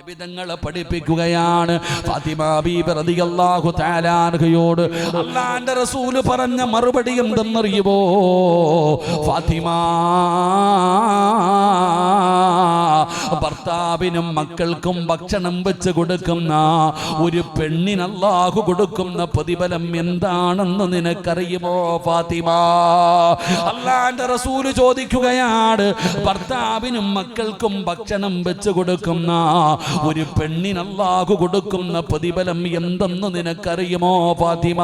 നബിതങ്ങളെ പഠിപ്പിക്കുകയാണ്. ഫാത്തിമ ബീബി റളിയല്ലാഹു തആല അൻഹയോട് അല്ലാഹുവിന്റെ റസൂൽ പറഞ്ഞ മറുപടി എന്തെന്നറിയുമോ? ഫാത്തിമ, ഭർത്താവിനും മക്കൾക്കും ഭക്ഷണം വെച്ച് കൊടുക്കുന്ന ഒരു പെണ്ണിന് അല്ലാഹു കൊടുക്കുന്ന പ്രതിഫലം എന്താണെന്ന് നിനക്കറിയുമോ ഫാത്തിമ? അല്ലാഹുവിന്റെ റസൂൽ ചോദിക്കുകയാണ്, ഭർത്താവിനും മക്കൾക്കും ഭക്ഷണം വെച്ച് കൊടുക്കുന്ന ഒരു പെണ്ണിന് അല്ലാഹു കൊടുക്കുന്ന പ്രതിഫലം എന്തെന്ന് നിനക്കറിയുമോ ഫാത്തിമ?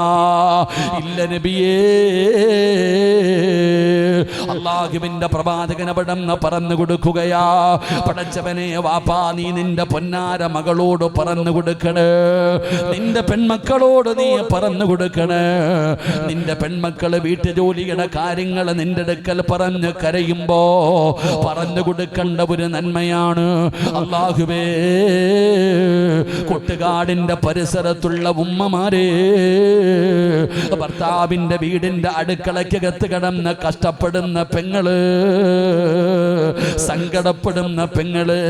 ഇല്ല നബിയേ. അല്ലാഹുവിന്റെ പ്രവാചകൻ അവിടെന്ന് പറഞ്ഞു കൊടുക്കുകയാ, പടച്ചവനെ വാപ്പാ, നീ നിന്റെ പൊന്നാര മകളോട് പറഞ്ഞു കൊടുക്കണേ, നിന്റെ പെൺമക്കളോട് നീ പറഞ്ഞു കൊടുക്കണേ. നിന്റെ പെൺമക്കള് വീട്ടുജോലിയുടെ കാര്യങ്ങൾ നിന്റെ അടുക്കൽ പറഞ്ഞ് കരയുമ്പോ പറഞ്ഞു കൊടുക്കേണ്ട ഒരു നന്മയാണ്. അല്ലാഹുവേ, കൊട്ടുകാടിന്റെ പരിസരത്തുള്ള ഉമ്മമാരെ, ഭർത്താവിന്റെ വീടിന്റെ അടുക്കളയ്ക്കകത്ത് കിടന്ന് കഷ്ടപ്പെടുന്ന പെങ്ങള്, സങ്കടപ്പെടുന്ന പെങ്ങള്,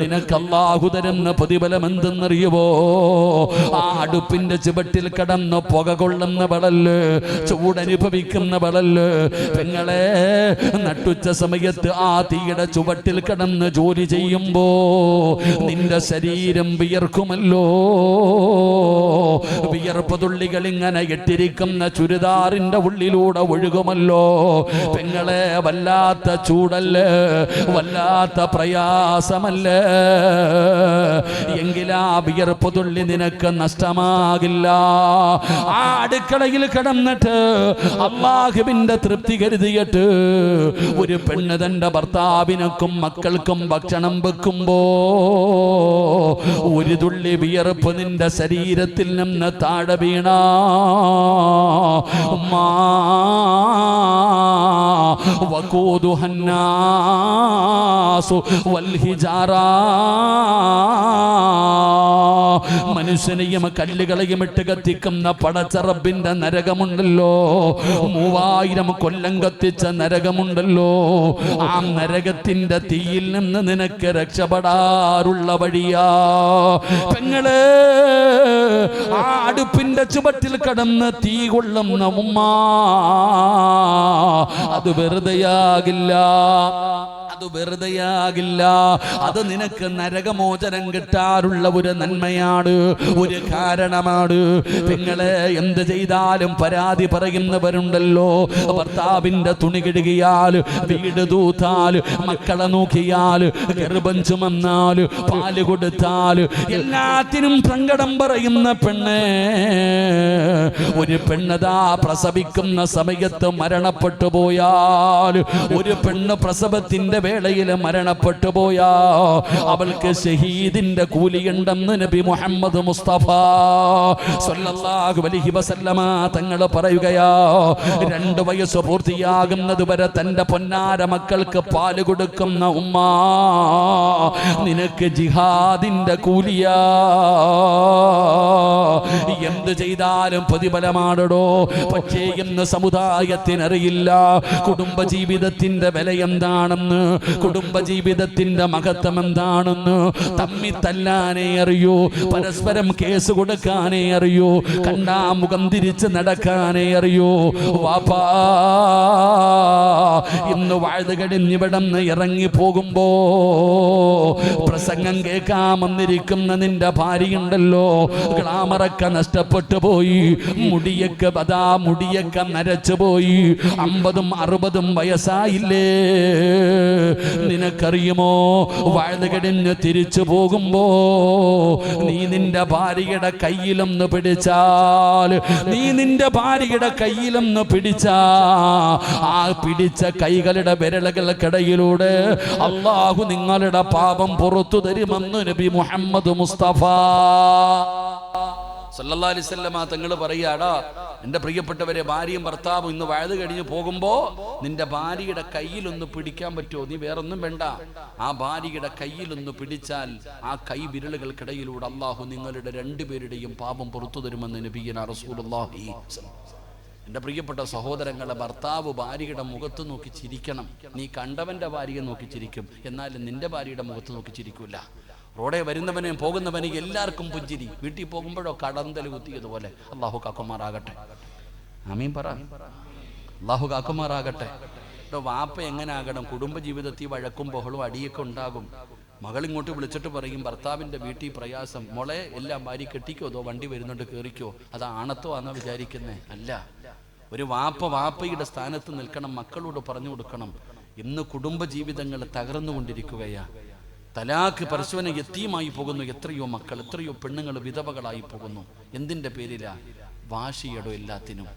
നിനക്ക് അല്ലാഹു തരുന്ന പ്രതിഫലം എന്തെന്നറിയുവോ? ആ അടുപ്പിന്റെ ചുവട്ടിൽ കിടന്ന് പുക കൊള്ളുന്നവളല്ല, ചൂടനുഭവിക്കുന്നവളല്ല പെങ്ങളെ. നട്ടുച്ച സമയത്ത് ആ തീയുടെ ചുവട്ടിൽ കിടന്ന് ജോലി ചെയ്യുമ്പോ നിന്റെ ശരീരം വിയർക്കുമല്ലോ. വിയർപ്പ് തുള്ളികൾ ഇങ്ങനെ ഇട്ടിരിക്കുന്ന ചുരിദാറിന്റെ ഉള്ളിലൂടെ ഒഴുകുമല്ലോ പെങ്ങളെ. വല്ലാത്ത ചൂടല്ലേ, വല്ലാത്ത പ്രയാസമല്ലേ. എങ്കിലാ വിയർപ്പ് തുള്ളി നിനക്ക് നഷ്ടമാകില്ല. ആ അടുക്കളയിൽ കിടന്നിട്ട് അല്ലാഹുവിന്റെ തൃപ്തി കരുതിയിട്ട് ഒരു പെണ്ണ് തന്റെ ഭർത്താവിനക്കും മക്കൾക്കും ഭക്ഷണം വെക്കുമ്പോ ഒരു തുള്ളി വിയർപ്പ് നിന്റെ ശരീരത്തിൽ നിന്ന് താഴെ വീണ ഉമ്മാ വഖൂദുഹന്നാസു വൽഹിജാറ, മനുഷ്യനെയും കല്ലുകളെയും ഇട്ട് കത്തിക്കുന്ന പടച്ച റബ്ബിന്റെ നരകമുണ്ടല്ലോ, 3000 കൊല്ലം കത്തിച്ച നരകമുണ്ടല്ലോ. ആ നരകത്തിന്റെ തീയിൽ നിന്ന് നിനക്ക് രക്ഷപ്പെടാറുള്ള വഴിയാ പെങ്ങളെ. ആ അടുപ്പിന്റെ ചുവട്ടിൽ കടന്ന് തീ കൊള്ളുന്ന ഉമ്മ, അത് വെറുതെയാകില്ല, അത് വെറുതെയാകില്ല. അത് നിനക്ക് നരകമോചനം കിട്ടാറുള്ള ഒരു നന്മയാണ്, ഒരു കാരണമാണ് പെങ്ങളെ. എന്ത് ചെയ്താലും പരാതി പറയുന്നവരുണ്ടല്ലോ. ഭർത്താവിന്റെ തുണി കഴുകിയാൽ, വീട് തൂത്താൽ, മക്കളെ നോക്കിയാൽ, ഗർഭം ചുമന്നാൽ, പാല് കൊടുത്താൽ എല്ലാത്തിനും സങ്കടം പറയുന്ന പെണ്ണെ. ഒരു പെണ്ണതാ പ്രസവിക്കുന്ന സമയത്ത് മരണപ്പെട്ടു പോയാൽ, ഒരു പെണ്ണ് പ്രസവത്തിന്റെ വേളയിൽ മരണപ്പെട്ടു പോയാ അവൾക്ക് ഷഹീദിന്റെ കൂലിയുണ്ടെന്ന് നബി മുഹമ്മദ് മുസ്തഫ സ്വല്ലല്ലാഹു അലൈഹി വസല്ലമ തങ്ങൾ പറയുകയാ. 2 വയസ്സ് പൂർത്തിയാകുന്നത് വരെ തന്റെ പൊന്നാര മക്കൾക്ക് പാല് കൊടുക്കുന്ന ഉമ്മ, നിനക്ക് ജിഹാദിന്റെ കൂലിയാ. എന്ത് ചെയ്താലും പ്രതിഫലമാണോ? പക്ഷേ ഇന്ന് സമുദായത്തിനറിയില്ല കുടുംബജീവിതത്തിന്റെ വില എന്താണെന്ന്, കുടുംബജീവിതത്തിന്റെ മഹത്വം എന്താണെന്ന്. തമ്മി തല്ലാനേ അറിയൂ, പരസ്പരം കേസ് കൊടുക്കാനേ അറിയൂ, കണ്ടാ മുഖം തിരിച്ച് നടക്കാനേ അറിയൂ. വാപ്പാ, ഇന്ന് വാഴ്ത് കഴിഞ്ഞിവിടന്ന് ഇറങ്ങി പോകുമ്പോ പ്രസംഗം കേൾക്കാൻ വന്നിരിക്കുന്ന നിന്റെ ഭാര്യയുണ്ടല്ലോ, ഗ്ലാമറൊക്കെ നഷ്ടപ്പെട്ടു പോയി, മുടിയൊക്കെ മുടിയൊക്കെ നരച്ചു പോയി, 50ഉം 60ഉം വയസ്സായില്ലേ. നിനക്കറിയുമോ, വാഴ്ത് കഴിഞ്ഞ് തിരിച്ചു പോകുമ്പോ നീ നിന്റെ ഭാര്യയുടെ കയ്യിലൊന്ന് പിടിച്ചാൽ, നീ നിന്റെ ഭാര്യയുടെ കയ്യിലൊന്ന് പിടിച്ചാ ആ പിടിച്ച കൈകളുടെ വിരലുകൾക്കിടയിലൂടെ അല്ലാഹു നിങ്ങളുടെ പാപം പുറത്തു തരുമെന്ന് നബി മുഹമ്മദ് മുസ്തഫ സല്ലല്ലാഹു അലൈഹി വസല്ലമ തങ്ങൾ പറയാടാ, എൻ്റെ പ്രിയപ്പെട്ടവരെ, ഭാര്യയും ഭർത്താവും ഇന്ന് വഴുത് കഴിഞ്ഞ് പോകുമ്പോ നിന്റെ ഭാര്യയുടെ കയ്യിലൊന്ന് പിടിക്കാൻ പറ്റുമോ? നീ വേറൊന്നും വേണ്ട, ആ ഭാര്യയുടെ കയ്യിലൊന്ന് പിടിച്ചാൽ ആ കൈ വിരലുകൾക്കിടയിലൂടെ അല്ലാഹു നിങ്ങളുടെ 2 പേരുടെയും പാപം പുറത്തു തരുമെന്ന് നബിയനാ റസൂലുള്ളാഹി. എൻ്റെ പ്രിയപ്പെട്ട സഹോദരങ്ങളെ, ഭർത്താവ് ഭാര്യയുടെ മുഖത്ത് നോക്കി ചിരിക്കണം. നീ കണ്ടവൻ്റെ ഭാര്യയെ നോക്കി ചിരിക്കും, എന്നാലും നിന്റെ ഭാര്യയുടെ മുഖത്ത് നോക്കി ചിരിക്കൂല. റോഡെ വരുന്നവനെയും പോകുന്നവനെയും എല്ലാവർക്കും പുഞ്ചിരി, വീട്ടിൽ പോകുമ്പോഴോ കടന്തൽ കുത്തിയതുപോലെ. അള്ളാഹു കാക്കുമാറാകട്ടെ. ആമീൻ പറ. അള്ളാഹു കാക്കുമാറാകട്ടെ. വാപ്പ എങ്ങനെ ആകണം? കുടുംബജീവിതത്തിൽ വഴക്കും ബഹളും അടിയൊക്കെ ഉണ്ടാകും. മകളിങ്ങോട്ട് വിളിച്ചിട്ട് പറയും, ഭർത്താവിൻ്റെ വീട്ടിൽ പ്രയാസം, മോളെ എല്ലാം ഭാര്യ കെട്ടിക്കോ, അതോ വണ്ടി വരുന്നുണ്ട് കയറിക്കോ. അത് ആണത്തോ ആണെന്നോ വിചാരിക്കുന്നേ? അല്ല. ഒരു വാപ്പയുടെ സ്ഥാനത്ത് നിൽക്കണം, മക്കളോട് പറഞ്ഞു കൊടുക്കണം. ഇന്ന് കുടുംബജീവിതങ്ങൾ തകർന്നുകൊണ്ടിരിക്കുകയാ. തലാഖ് പരസ്പരം യത്തീമായി പോകുന്നു. എത്രയോ മക്കൾ, എത്രയോ പെണ്ണുങ്ങൾ വിധവകളായി പോകുന്നു. എന്തിൻ്റെ പേരിലാ? വാശിയടോ എല്ലാത്തിനും.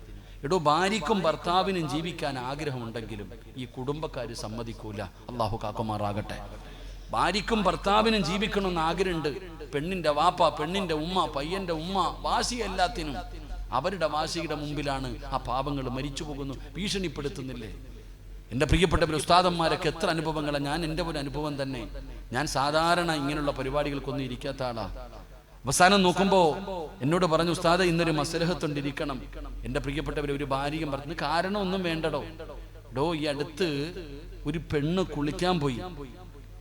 എടോ, ഭാര്യയ്ക്കും ഭർത്താവിനും ജീവിക്കാൻ ആഗ്രഹമുണ്ടെങ്കിലും ഈ കുടുംബക്കാർ സമ്മതിക്കൂല. അള്ളാഹു കാക്കുമാറാകട്ടെ. ഭാര്യയ്ക്കും ഭർത്താവിനും ജീവിക്കണമെന്ന് ആഗ്രഹമുണ്ട്. പെണ്ണിന്റെ വാപ്പ, പെണ്ണിന്റെ ഉമ്മ, പയ്യന്റെ ഉമ്മ, വാശി എല്ലാത്തിനും. അവരുടെ വാശിയുടെ മുമ്പിലാണ് ആ പാപങ്ങൾ മരിച്ചു പോകുന്നു. ഭീഷണിപ്പെടുത്തുന്നില്ലേ? എൻ്റെ പ്രിയപ്പെട്ട ഉസ്താദന്മാരൊക്കെ എത്ര അനുഭവങ്ങളാണ്. ഞാൻ എൻ്റെ ഒരു അനുഭവം തന്നെ. ഞാൻ സാധാരണ ഇങ്ങനെയുള്ള പരിപാടികൾക്കൊന്നും ഇരിക്കാത്ത ആളാ. അവസാനം നോക്കുമ്പോൾ എന്നോട് പറഞ്ഞു, ഉസ്താദ് ഇന്നൊരു മസ്ലഹത്തുണ്ടിരിക്കണം. എൻ്റെ പ്രിയപ്പെട്ടവരെ, ഒരു ഭാര്യയും പറഞ്ഞു, കാരണമൊന്നും വേണ്ടടോ. ഡോ, ഈ അടുത്ത് ഒരു പെണ്ണ് കുളിക്കാൻ പോയി.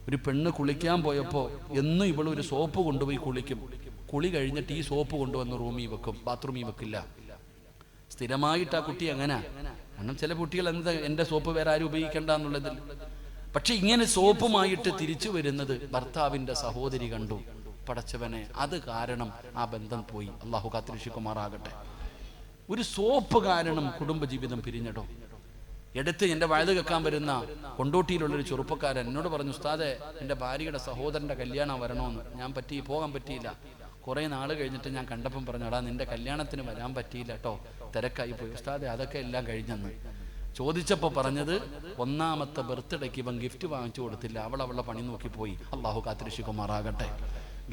ഒരു പെണ്ണ് കുളിക്കാൻ പോയപ്പോൾ എന്നും ഇവൾ ഒരു സോപ്പ് കൊണ്ടുപോയി കുളിക്കും. കുളി കഴിഞ്ഞിട്ട് ഈ സോപ്പ് കൊണ്ടുവന്ന് റൂമിൽ വെക്കും, ബാത്റൂമിൽ വെക്കില്ല. സ്ഥിരമായിട്ട് ആ കുട്ടി അങ്ങനെ. കാരണം ചില കുട്ടികൾ എന്താ, എൻ്റെ സോപ്പ് വേറെ ആരും ഉപയോഗിക്കണ്ട എന്നുള്ളതിൽ. പക്ഷെ ഇങ്ങനെ സോപ്പുമായിട്ട് തിരിച്ചു വരുന്നത് ഭർത്താവിൻ്റെ സഹോദരി കണ്ടു. പടച്ചവനെ, അത് കാരണം ആ ബന്ധം പോയി. അള്ളാഹു കാത്തിരക്ഷിക്കുമാറാകട്ടെ. ഒരു സോപ്പ് കാരണം കുടുംബജീവിതം പിരിഞ്ഞടോ. എടുത്ത് എൻ്റെ വയത് കേൾക്കാൻ വരുന്ന കൊണ്ടോട്ടിയിലുള്ളൊരു ചെറുപ്പക്കാരൻ എന്നോട് പറഞ്ഞു, ഉസ്താദെ എൻ്റെ ഭാര്യയുടെ സഹോദരൻ്റെ കല്യാണം വരണമെന്ന്. ഞാൻ പോകാൻ പറ്റിയില്ല. കുറേ നാൾ കഴിഞ്ഞിട്ട് ഞാൻ കണ്ടപ്പം പറഞ്ഞു, എടാ നിൻ്റെ കല്യാണത്തിന് വരാൻ പറ്റിയില്ല കേട്ടോ, തിരക്കായി പോയി. ഉസ്താദെ അതൊക്കെ എല്ലാം കഴിഞ്ഞെന്ന് ചോദിച്ചപ്പോൾ പറഞ്ഞത്, ഒന്നാമത്തെ ബർത്ത്ഡേക്ക് ഇവൻ ഗിഫ്റ്റ് വാങ്ങിച്ചു കൊടുത്തില്ല, അവളുടെ പണി നോക്കി പോയി. അള്ളാഹു കാത്തിരക്ഷിക്കുമാറാകട്ടെ.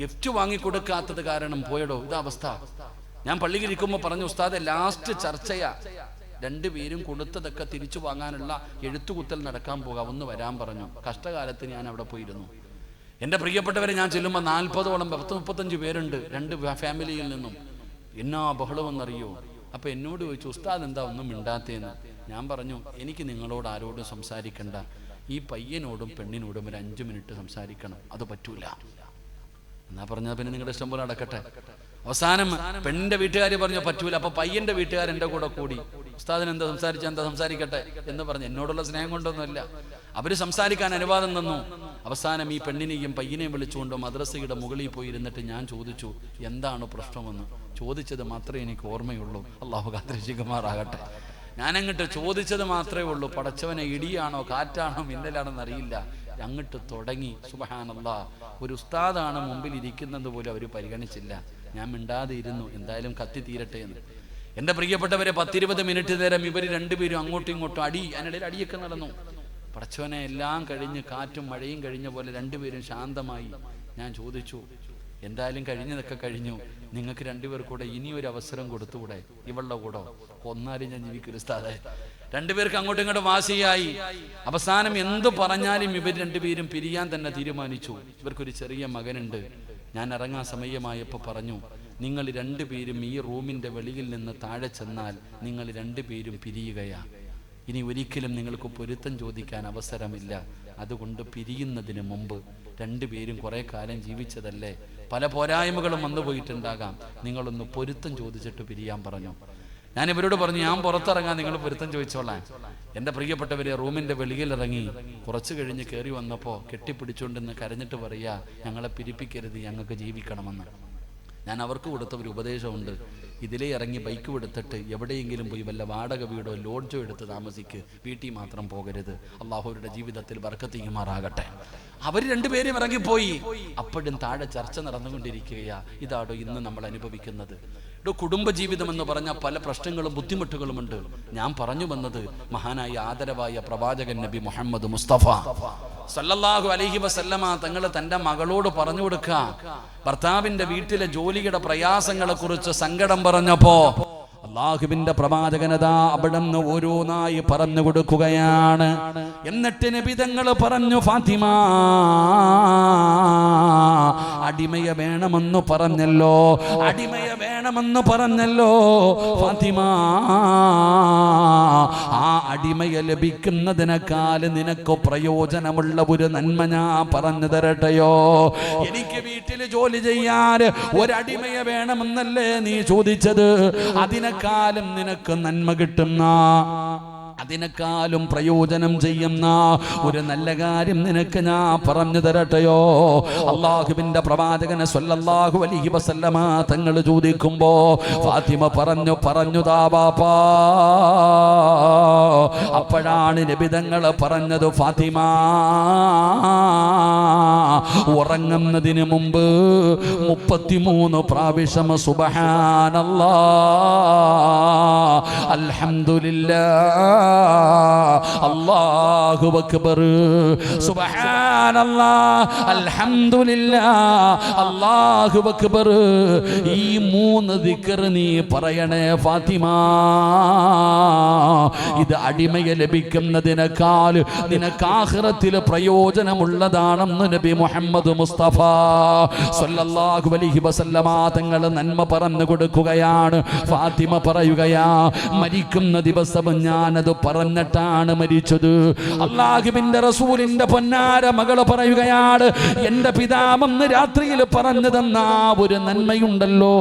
ഗിഫ്റ്റ് വാങ്ങിക്കൊടുക്കാത്തത് കാരണം പോയടോ ഇതവസ്ഥ. ഞാൻ പള്ളിയിലിരിക്കുമ്പോൾ പറഞ്ഞു, ഉസ്താദെ ലാസ്റ്റ് ചർച്ചയാ, രണ്ടുപേരും കൊടുത്തതൊക്കെ തിരിച്ചു വാങ്ങാനുള്ള എഴുത്തുകുത്തൽ നടക്കാൻ പോകാം, ഒന്ന് വരാൻ പറഞ്ഞു. കഷ്ടകാലത്ത് ഞാൻ അവിടെ പോയിരുന്നു. എൻ്റെ പ്രിയപ്പെട്ടവരെ, ഞാൻ ചെല്ലുമ്പോൾ 40ഓളം 35 പേരുണ്ട്, 2 ഫാമിലിയിൽ നിന്നും. എന്നാ ബഹളമെന്നറിയോ? അപ്പോൾ എന്നോട് ചോദിച്ചു, ഉസ്താദ് എന്താ ഒന്നും മിണ്ടാത്തേന്ന്. ഞാൻ പറഞ്ഞു, എനിക്ക് നിങ്ങളോട് ആരോടും സംസാരിക്കണ്ട, ഈ പയ്യനോടും പെണ്ണിനോടും ഒരു 5 മിനിറ്റ് സംസാരിക്കണം. അത് പറ്റൂല എന്നാ പറഞ്ഞാൽ പിന്നെ നിങ്ങളുടെ ഇഷ്ടം പോലെ നടക്കട്ടെ. അവസാനം പെണ്ണിന്റെ വീട്ടുകാർ പറഞ്ഞു പറ്റൂല. അപ്പൊ പയ്യന്റെ വീട്ടുകാർ എൻ്റെ കൂടെ കൂടി, ഉസ്താദിന് എന്താ സംസാരിക്കട്ടെ എന്ന് പറഞ്ഞു. എന്നോടുള്ള സ്നേഹം കൊണ്ടൊന്നുമല്ല, അവര് സംസാരിക്കാൻ അനുവാദം തന്നു. അവസാനം ഈ പെണ്ണിനെയും പയ്യനെയും വിളിച്ചുകൊണ്ട് മദ്രസയുടെ മുകളിൽ പോയി ഇരുന്നിട്ട് ഞാൻ ചോദിച്ചു, എന്താണ് പ്രശ്നമെന്ന്. ചോദിച്ചത് മാത്രമേ എനിക്ക് ഓർമ്മയുള്ളൂ. അള്ളാഹു കാത്തിരക്ഷിക്കുമാറാകട്ടെ. ഞാനങ്ങോട്ട് ചോദിച്ചത് മാത്രമേ ഉള്ളൂ. പടച്ചവനെ, ഇടിയാണോ കാറ്റാണോ മിന്നലാണെന്ന് അറിയില്ല. അങ്ങോട്ട് തുടങ്ങി. സുബ്ഹാനല്ലാഹ്, ഒരു ഉസ്താദാണ് മുമ്പിൽ ഇരിക്കുന്നത് പോലും അവർ പരിഗണിച്ചില്ല. ഞാൻ മിണ്ടാതെ ഇരുന്നു, എന്തായാലും കത്തി തീരട്ടെ എന്ന്. എൻ്റെ പ്രിയപ്പെട്ടവരെ, 10-20 മിനിറ്റ് നേരം ഇവർ രണ്ടുപേരും അങ്ങോട്ടും ഇങ്ങോട്ടും അതിനിടയിൽ അടിയൊക്കെ നടന്നു. പടച്ചവനെ, എല്ലാം കഴിഞ്ഞ് കാറ്റും മഴയും കഴിഞ്ഞ പോലെ രണ്ടുപേരും ശാന്തമായി. ഞാൻ ചോദിച്ചു, എന്തായാലും കഴിഞ്ഞതൊക്കെ കഴിഞ്ഞു, നിങ്ങൾക്ക് രണ്ടുപേർക്കൂടെ ഇനിയൊരു അവസരം കൊടുത്തുകൂടെ? ഇവളുടെ കൂടെ കൊന്നാലും ഞാൻ ജീവിക്കൊരു ഉസ്താദേ. രണ്ടുപേർക്ക് അങ്ങോട്ടും ഇങ്ങോട്ടും വാശിയായി. അവസാനം എന്തു പറഞ്ഞാലും ഇവർ രണ്ടുപേരും പിരിയാൻ തന്നെ തീരുമാനിച്ചു. ഇവർക്കൊരു ചെറിയ മകനുണ്ട്. ഞാൻ ഇറങ്ങാൻ സമയമായപ്പോൾ പറഞ്ഞു, നിങ്ങൾ രണ്ടുപേരും ഈ റൂമിൻ്റെ വെളിയിൽ നിന്ന് താഴെ ചെന്നാൽ നിങ്ങൾ രണ്ടുപേരും പിരിയുകയാ. ഇനി ഒരിക്കലും നിങ്ങൾക്ക് പൊരുത്തം ചോദിക്കാൻ അവസരമില്ല. അതുകൊണ്ട് പിരിയുന്നതിന് മുമ്പ് രണ്ടുപേരും കുറേ കാലം ജീവിച്ചതല്ലേ, പല പോരായ്മകളും വന്നു പോയിട്ടുണ്ടാകാം, നിങ്ങളൊന്ന് പൊരുത്തം ചോദിച്ചിട്ട് പിരിയാൻ പറഞ്ഞു. ഞാൻ ഇവരോട് പറഞ്ഞു, ഞാൻ പുറത്തിറങ്ങാൻ, നിങ്ങൾ പൊരുത്തം ചോദിച്ചോളാൻ. എൻ്റെ പ്രിയപ്പെട്ടവരെ, റൂമിൻ്റെ വെളിയിലിറങ്ങി കുറച്ച് കഴിഞ്ഞ് കയറി വന്നപ്പോൾ കെട്ടിപ്പിടിച്ചുകൊണ്ടെന്ന് കരഞ്ഞിട്ട് പറയുക, ഞങ്ങളെ പിരിപ്പിക്കരുത്, ഞങ്ങൾക്ക് ജീവിക്കണമെന്ന്. ഞാൻ അവർക്ക് കൊടുത്ത ഒരു ഉപദേശമുണ്ട്, ഇതിലേ ഇറങ്ങി ബൈക്ക് എടുത്തിട്ട് എവിടെയെങ്കിലും പോയി വല്ല വാടക വീടോ ലോഡ്ജോ എടുത്ത് താമസിക്ക്, വീട്ടിൽ മാത്രം പോകരുത്. അള്ളാഹുവിൻ്റെ ജീവിതത്തിൽ ബർക്കത്ത് ചെയ്യുമാറാകട്ടെ. അവർ രണ്ടുപേരും ഇറങ്ങിപ്പോയി. അപ്പോഴും താഴെ ചർച്ച നടന്നുകൊണ്ടിരിക്കുകയാ. ഇതാടോ ഇന്ന് നമ്മൾ അനുഭവിക്കുന്നത്. കുടുംബജീവിതം എന്ന് പറഞ്ഞാൽ പല പ്രശ്നങ്ങളും ബുദ്ധിമുട്ടുകളുമുണ്ട്. ഞാൻ പറഞ്ഞു വന്നത്, മഹാനായ ആദരവായ പ്രവാചകൻ നബി മുഹമ്മദ് മുസ്തഫ സല്ലല്ലാഹു അലൈഹി വസല്ലമ തങ്ങൾ തൻ്റെ മകളോട് പറഞ്ഞു കൊടുക്കുക, ഭർത്താവിന്റെ വീട്ടിലെ ജോലിയുടെ പ്രയാസങ്ങളെ കുറിച്ച് സങ്കടം പറഞ്ഞപ്പോ അള്ളാഹുവിന്റെ പ്രവാചകനതാ അവിടെ നിന്ന് ഓരോന്നായി പറഞ്ഞു കൊടുക്കുകയാണ്. എന്നിട്ട് നബി തങ്ങൾ പറഞ്ഞു, ഫാത്തിമ, അടിമയെ വേണമെന്ന് പറഞ്ഞല്ലോ, അടിമയെ വേണം വേണമെന്ന് പറഞ്ഞല്ലോ ഫാത്തിമ. ആ അടിമയെ ലഭിക്കുന്നതിനേക്കാൾ നിനക്ക് പ്രയോജനമുള്ള ഒരു നന്മ ഞാൻ പറഞ്ഞു തരട്ടെയോ? എനിക്ക് വീട്ടിൽ ജോലി ചെയ്യാൻ ഒരടിമയെ വേണമെന്നല്ലേ നീ ചോദിച്ചത്? അതിനേക്കാളും നിനക്ക് നന്മ കിട്ടുന്ന, അതിനേക്കാളും പ്രയോജനം ചെയ്യുന്ന ഒരു നല്ല കാര്യം നിനക്ക് ഞാൻ പറഞ്ഞു തരട്ടെയോ? അള്ളാഹുവിന്റെ പ്രവാചകനെ സ്വല്ലല്ലാഹു അലൈഹി വസല്ലമ തങ്ങൾ ചോദിക്കുമ്പോ ഫാത്തിമ പറഞ്ഞുതാ ബാപ്പാ. അപ്പോഴാണ് നബി തങ്ങൾ പറഞ്ഞത്, ഫാത്തിമ ഉറങ്ങുന്നതിന് മുമ്പ് 33 പ്രാവശ്യം സുബ്ഹാനല്ലാഹ്, അൽഹംദുലില്ലാഹ്, അല്ലാഹു അക്ബർ, സുബ്ഹാനല്ലാഹ്, അൽഹംദുലില്ലാഹ്, അല്ലാഹു അക്ബർ. ഈ 3 ദിക്ർ നീ പറയണേ ഫാത്തിമ. ഇത് അടിമയെ ലഭിക്കുന്നതിനേക്കാൾ നിനക്ക് ആഖിറത്തിൽ പ്രയോജനമുള്ളതാണെന്ന് നബി മുഹമ്മദ് മുസ്തഫ സ്വല്ലല്ലാഹു അലൈഹി വസല്ലമ തങ്ങൾ നന്മ പറഞ്ഞു കൊടുക്കുകയാണ്. ഫാത്തിമ പറയുകയാ, മരിക്കുന്ന ദിവസം ഞാനത് പറഞ്ഞിട്ടാണ് മരിച്ചത്. അല്ലാഹുവിന്റെ റസൂലിന്റെ പൊന്നാര മകൾ പറയുകയാണ്, എന്റെ പിതാവെന്ന് രാത്രിയിൽ പറഞ്ഞു തന്ന ഒരു നന്മയുണ്ടല്ലോ,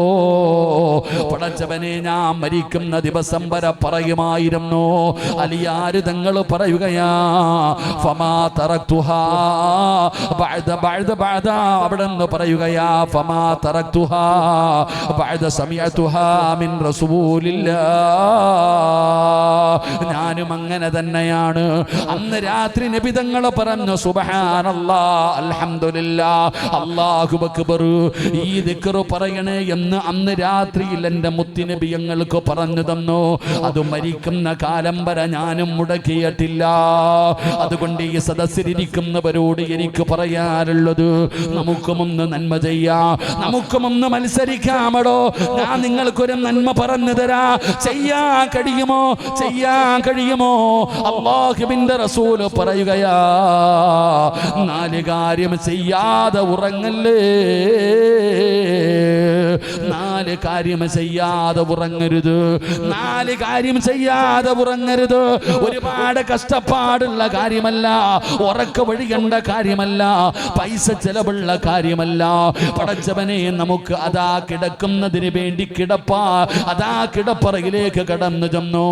പടച്ചവനെ ഞാൻ മരിക്കുന്ന ദിവസം വരെ പറയുമായിരുന്നു. അലിയാര് തങ്ങൾ പറയുകയാ, ഫമാ തറക്തുഹാ ബഅദ അവിടെ നിന്ന് പറയുകയാ, ഫമാ തറക്തുഹാ ബഅദ സമിഅതുഹാ മിൻ റസൂലില്ലാഹ്. ഞാനും അങ്ങനെ തന്നെയാണ്. അന്ന് രാത്രി നബി തങ്ങൾ പറഞ്ഞു സുബ്ഹാനല്ലാഹ്, അൽഹംദുലില്ലാഹ്, അല്ലാഹു അക്ബർ, ഈ ദിക്ർ പറയണേ എന്ന് അന്ന് രാത്രിയിൽ എൻ്റെ മുത്തുനബി ഞങ്ങൾക്ക് പറഞ്ഞു തന്നു. അത് മരിക്കുന്ന കാലം വരെ ഞാനും മുടക്കിയിട്ടില്ല. അതുകൊണ്ട് ഈ സദസ്സിലിരിക്കുന്നവരോട് എനിക്ക് പറയാനുള്ളത്, നമുക്കുമൊന്ന് നന്മ ചെയ്യാം, നമുക്കുമൊന്ന് മത്സരിക്കാമടോ. ഞാൻ നിങ്ങൾക്കൊരു നന്മ പറഞ്ഞു തരാ, ചെയ്യാൻ കഴിയുമോ? ചെയ്യാൻ കഴിയുമോ? അല്ലാഹുവിന്റെ റസൂൽ പറയുകയാ, 4 കാര്യം ചെയ്യാതെ ഉറങ്ങല്ലേ, 4 കാര്യം ചെയ്യാതെ ഉറങ്ങരുത്, 4 കാര്യം ചെയ്യാതെ ഉറങ്ങരുത്. ഒരുപാട് കഷ്ടപ്പാടുള്ള കാര്യമല്ല, ഉറക്ക വഴിയേണ്ട കാര്യമല്ല, പൈസ ചെലവുള്ള കാര്യമല്ല. പടച്ചവനെ നമുക്ക് അതാ കിടക്കുന്നതിന് വേണ്ടി അതാ കിടപ്പറയിലേക്ക് കടന്നു ചെന്നു.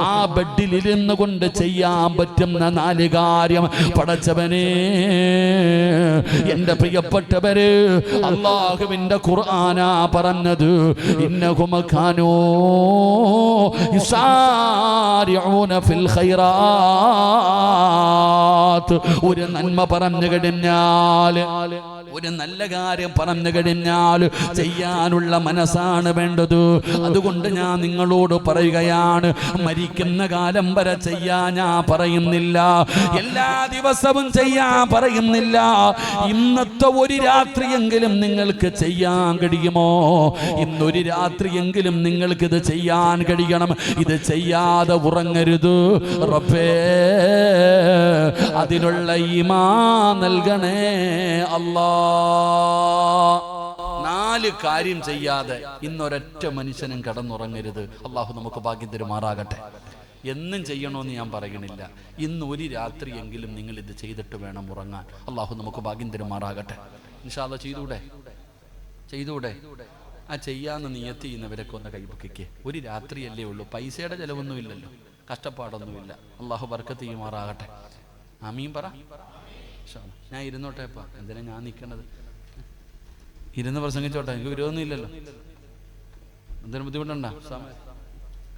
ആ ബെഡിലിരുന്നു കൊണ്ട് ചെയ്യാൻ പറ്റുന്ന 4 കാര്യം പടച്ചവനെ, എന്റെ പ്രിയപ്പെട്ടവര്, അല്ലാഹുവിന്റെ ഖുർആനാ പറഞ്ഞത്, ഇന്നഹും കാനൂ യുസാരിഊന ഫിൽ ഖൈറാത്ത്. ഒരു നന്മ പറഞ്ഞു കഴിഞ്ഞാൽ, ഒരു നല്ല കാര്യം പറഞ്ഞു കഴിഞ്ഞാൽ ചെയ്യാനുള്ള മനസ്സാണ് വേണ്ടത്. അതുകൊണ്ട് ഞാൻ നിങ്ങളോട് പറയുകയാണ്, മരിക്കുന്ന കാലം വരെ ചെയ്യാൻ ഞാൻ പറയുന്നില്ല, എല്ലാ ദിവസവും ചെയ്യാൻ പറയുന്നില്ല. ഇന്നത്തെ ഒരു രാത്രിയെങ്കിലും നിങ്ങൾക്ക് ചെയ്യാൻ കഴിയുമോ? ഇന്നൊരു രാത്രിയെങ്കിലും നിങ്ങൾക്കിത് ചെയ്യാൻ കഴിയണം. ഇത് ചെയ്യാതെ ഉറങ്ങരുത്. റബ്ബേ, അതിനുള്ള ഈമാൻ നൽകണേ അല്ലാ. 4 കാര്യം ചെയ്യാതെ ഇന്നൊരൊറ്റ മനുഷ്യനും കടന്നുറങ്ങരുത്. അള്ളാഹു നമുക്ക് ഭാഗ്യം തരുമാറാകട്ടെ. എന്നും ചെയ്യണമെന്ന് ഞാൻ പറയണില്ല, ഇന്ന് ഒരു രാത്രിയെങ്കിലും നിങ്ങൾ ഇത് ചെയ്തിട്ട് വേണം ഉറങ്ങാൻ. അള്ളാഹു നമുക്ക് ഭാഗ്യം തരുമാറാകട്ടെ. ഇൻഷാ അല്ലാഹ് ചെയ്തൂടെ? ആ ചെയ്യാന്ന് നിയത്ത് ചെയ്യുന്നവരൊക്കെ ഒന്ന് കൈപൊക്കിക്ക്. ഒരു രാത്രിയല്ലേ ഉള്ളൂ, പൈസയുടെ ചിലവൊന്നും ഇല്ലല്ലോ, കഷ്ടപ്പാടൊന്നുമില്ല. അള്ളാഹു ബർക്കത്ത് ചെയ്യുമാറാകട്ടെ. ആമീൻ പറ. ഞാൻ ഇരുന്നോട്ടെപ്പാ, എന്തിനാ ഞാൻ നിൽക്കണത്? ഇരുന്ന് പ്രസംഗിച്ചോട്ടെ, എനിക്ക് വിരോധമൊന്നും ഇല്ലല്ലോ. എന്തിനും ബുദ്ധിമുട്ടുണ്ടോ?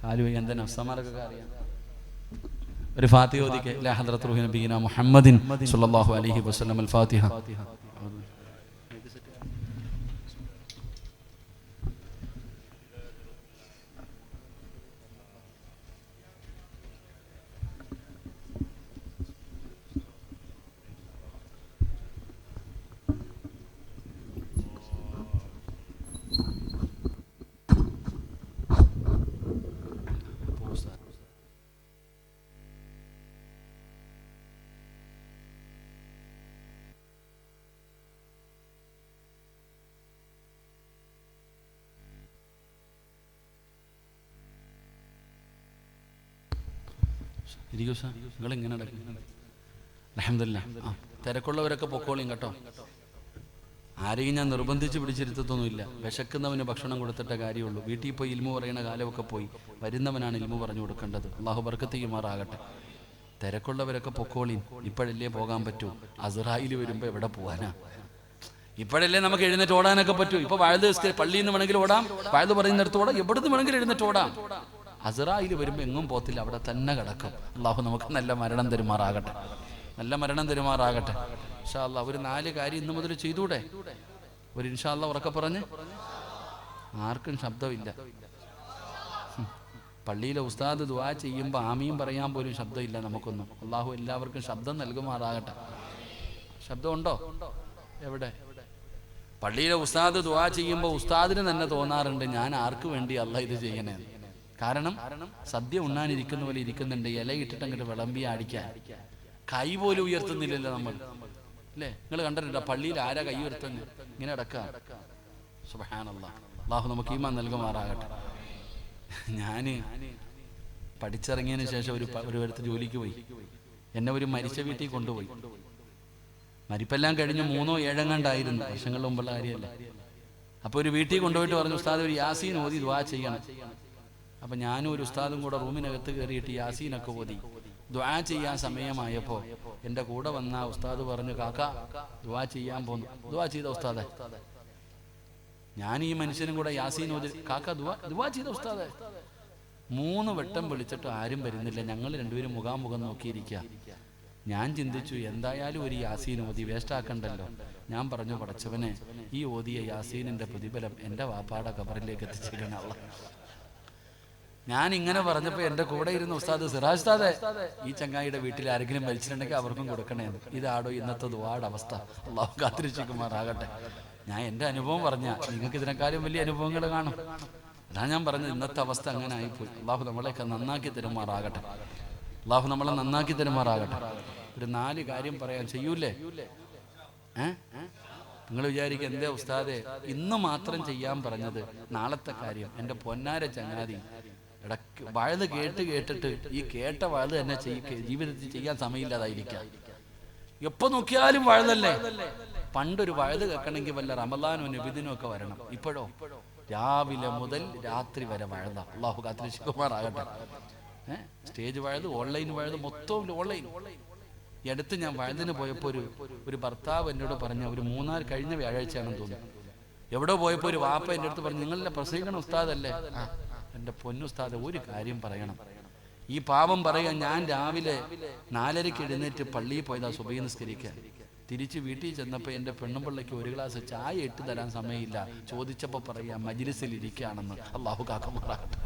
കാലു എന്തിനാ അഫ്സമാരൊക്കെ അറിയാം. ഒരു ഫാത്തിഹ ഓതിക്കെ. ലാ ഹദ്റത്ത് റൂഹി നബിയിന മുഹമ്മദിൻ സ്വല്ലല്ലാഹു അലൈഹി വസല്ലം. അൽ ഫാത്തിഹ. ഇരിക്കൂ സാർ, നിങ്ങളിങ്ങനെ നടക്കും. അൽഹംദുലില്ലാഹ്. തിരക്കുള്ളവരൊക്കെ പൊക്കോളിയും കേട്ടോ. ആരെയും ഞാൻ നിർബന്ധിച്ച് പിടിച്ചിരുത്തൊന്നുമില്ല. വിശക്കുന്നവന് ഭക്ഷണം കൊടുത്തിട്ട കാര്യമുള്ളൂ. വീട്ടിൽ പോയി ഇൽമു പറയുന്ന കാലമൊക്കെ പോയി. വരുന്നവനാണ് ഇൽമു പറഞ്ഞു കൊടുക്കേണ്ടത്. അള്ളാഹു ബർക്കത്ത് ചെയ്യുമാറാകട്ടെ. തിരക്കുള്ളവരൊക്കെ പൊക്കോളിയും. ഇപ്പോഴല്ലേ പോകാൻ പറ്റൂ. അസ്റായിൽ വരുമ്പോൾ എവിടെ പോകാനാ? ഇപ്പോഴല്ലേ നമുക്ക് എഴുന്നേറ്റ് ഓടാനൊക്കെ പറ്റൂ. ഇപ്പൊ വഴുത് പള്ളിയിൽ നിന്ന് വേണമെങ്കിൽ ഓടാം, വഴുത് പറയുന്നിടത്ത് ഓടാം, എവിടുന്ന് വേണമെങ്കിലും എഴുന്നേറ്റ് ഓടാം. അസ്റായിൽ വരുമ്പോൾ എങ്ങും പോത്തില്ല, അവിടെ തന്നെ കിടക്കും. അള്ളാഹു നമുക്ക് നല്ല മരണം തരുമാറാകട്ടെ, നല്ല മരണം തരുമാറാകട്ടെ. ഇൻഷാ അല്ലാഹ് ഒരു 4 കാര്യം ഇന്ന് മുതൽ ചെയ്തൂടെ? ഒരു ഇൻഷാ അല്ലാഹ് ഉറക്കെ പറഞ്ഞ്. ആർക്കും ശബ്ദമില്ല. പള്ളിയിലെ ഉസ്താദ് ദുആ ചെയ്യുമ്പോൾ ആമീൻ പറയാൻ പോലും ശബ്ദമില്ല നമുക്കൊന്നും. അള്ളാഹു എല്ലാവർക്കും ശബ്ദം നൽകുമാറാകട്ടെ. ശബ്ദമുണ്ടോ? എവിടെ? പള്ളിയിലെ ഉസ്താദ് ദുആ ചെയ്യുമ്പോൾ ഉസ്താദിന് തന്നെ തോന്നാറുണ്ട്, ഞാൻ ആർക്ക് വേണ്ടി അല്ലാഹ് ഇത് ചെയ്യണേ. കാരണം സദ്യ ഉണ്ണാനിരിക്കുന്ന പോലെ ഇരിക്കുന്നുണ്ട്, ഇല ഇട്ടിട്ട് അങ്ങോട്ട് വിളമ്പി അടിക്കാൻ. കൈ പോലും ഉയർത്തുന്നില്ലല്ലോ നമ്മൾ, അല്ലേ? നിങ്ങൾ കണ്ടിട്ടുണ്ടോ പള്ളിയിൽ ആരാ കൈ ഉയർത്തുന്നു? ഇങ്ങനെ അടക്കുക. സുബ്ഹാനല്ലാഹ്. അല്ലാഹു നമുക്ക് ഈമാൻ നൽകുമാറാകട്ടെ. ഞാൻ പഠിച്ചിറങ്ങിയതിന് ശേഷം ഒരു ജോലിക്ക് പോയി. എന്നെ ഒരു മരിച്ച വീട്ടിൽ കൊണ്ടുപോയി. മരിപ്പെല്ലാം കഴിഞ്ഞ് 3 or 7 കണ്ടായിരുന്നു, വർഷങ്ങൾ മുമ്പുള്ള കാര്യമല്ല. അപ്പോൾ ഒരു വീട്ടിൽ കൊണ്ടുപോയിട്ട് പറഞ്ഞു, ഉസ്താദ് ഒരു യാസീൻ ഓതി ദുആ ചെയ്യണം. അപ്പം ഞാനും ഒരു ഉസ്താദും കൂടെ റൂമിനകത്ത് കയറിയിട്ട് യാസീനൊക്കെ ഓതി ദുആ ചെയ്യാൻ സമയമായപ്പോൾ എൻ്റെ കൂടെ വന്ന ഉസ്താദ് പറഞ്ഞു, കാക്ക ദുആ ചെയ്യാൻ പോന്നു. ദുആ ചെയ്ത ഉസ്താദെ. ഞാൻ ഈ മനുഷ്യനും കൂടെ യാസീൻ ഓതി, കാക്ക ദുആ ചെയ്ത ഉസ്താദെ. 3 വട്ടം വിളിച്ചിട്ട് ആരും വരുന്നില്ല. ഞങ്ങൾ രണ്ടുപേരും മുഖാമുഖം നോക്കിയിരിക്കുക. ഞാൻ ചിന്തിച്ചു, എന്തായാലും ഒരു യാസീൻ ഓതി വേസ്റ്റാക്കണ്ടല്ലോ. ഞാൻ പറഞ്ഞു, പടച്ചവനെ ഈ ഓതിയ യാസീനിന്റെ പ്രതിഫലം എൻ്റെ വാപ്പാടെ ഖബറിലേക്ക് എത്തിച്ചിരിക്കണം അല്ലാഹ്. ഞാൻ ഇങ്ങനെ പറഞ്ഞപ്പോൾ എൻ്റെ കൂടെ ഇരുന്ന ഉസ്താദ്, സിറാജ് ഉസ്താദേ, ഈ ചങ്ങായിയുടെ വീട്ടിൽ ആരെങ്കിലും മരിച്ചിട്ടുണ്ടെങ്കിൽ അവർക്കും കൊടുക്കണേ. ഇതാടോ ഇന്നത്തെ ദുആയുടെ അവസ്ഥ. അള്ളാഹു കാത്തിരക്ഷിക്കുമാറാകട്ടെ. ഞാൻ എൻ്റെ അനുഭവം പറഞ്ഞ, നിങ്ങൾക്ക് ഇതിനേക്കാളും വലിയ അനുഭവങ്ങൾ കാണും. അതാ ഞാൻ പറഞ്ഞത്, ഇന്നത്തെ അവസ്ഥ അങ്ങനെ ആയിപ്പോയി. അള്ളാഹു നമ്മളെയൊക്കെ നന്നാക്കി തരുമാറാകട്ടെ. അള്ളാഹു നമ്മളെ നന്നാക്കി തരുമാറാകട്ടെ. ഒരു 4 കാര്യം പറയാൻ ചെയ്യൂലേ? നിങ്ങൾ വിചാരിക്കുക, എന്തേ ഉസ്താദെ ഇന്ന് മാത്രം ചെയ്യാൻ പറഞ്ഞത്? നാളത്തെ കാര്യം. എൻ്റെ പൊന്നാര ചങ്ങാതി, ഇടയ്ക്ക് വഴുത് കേട്ടിട്ട് ഈ കേട്ട വഴുത് തന്നെ ജീവിതത്തിൽ ചെയ്യാൻ സമയമില്ലാതായിരിക്കാം. എപ്പോൾ നോക്കിയാലും വഴുതല്ലേ. പണ്ടൊരു വഴുത് കേൾക്കണമെങ്കിൽ വല്ല റമദാനോ നബിദിനോ ഒക്കെ വരണം. ഇപ്പോഴോ രാവിലെ മുതൽ രാത്രി വരെ വഴുത. അള്ളാഹു കാത്തിരക്ഷിക്കുമാറാകട്ടെ. സ്റ്റേജ് വഴുത്, ഓൺലൈൻ വഴുത്, മൊത്തം ഓൺലൈൻ. ഈ അടുത്ത് ഞാൻ വഴുതിന് പോയപ്പോൾ ഒരു ഭർത്താവ് എന്നോട് പറഞ്ഞ, ഒരു 3 കഴിഞ്ഞ വ്യാഴാഴ്ചയാണെന്ന് തോന്നുന്നു, എവിടെ പോയപ്പോൾ ഒരു വാപ്പ എൻ്റെ അടുത്ത് പറഞ്ഞു, നിങ്ങളുടെ പ്രസംഗിക്കണ ഉസ്താദല്ലേ? എൻ്റെ പൊന്നുസ്താദ്, ഒരു കാര്യം പറയണം. ഈ പാവം പറയാൻ, ഞാൻ രാവിലെ 4:30 എഴുന്നേറ്റ് പള്ളിയിൽ പോയതാ സുബഹി നിസ്കരിക്കാൻ. തിരിച്ച് വീട്ടിൽ ചെന്നപ്പോൾ എൻ്റെ പെണ്ണുപിള്ളയ്ക്ക് 1 ഗ്ലാസ് ചായ ഇട്ട് തരാൻ സമയമില്ല. ചോദിച്ചപ്പോൾ പറയാ മജ്ലിസിൽ ഇരിക്കുകയാണെന്ന്. അള്ളാഹു കാക്കുമാറാകട്ടെ.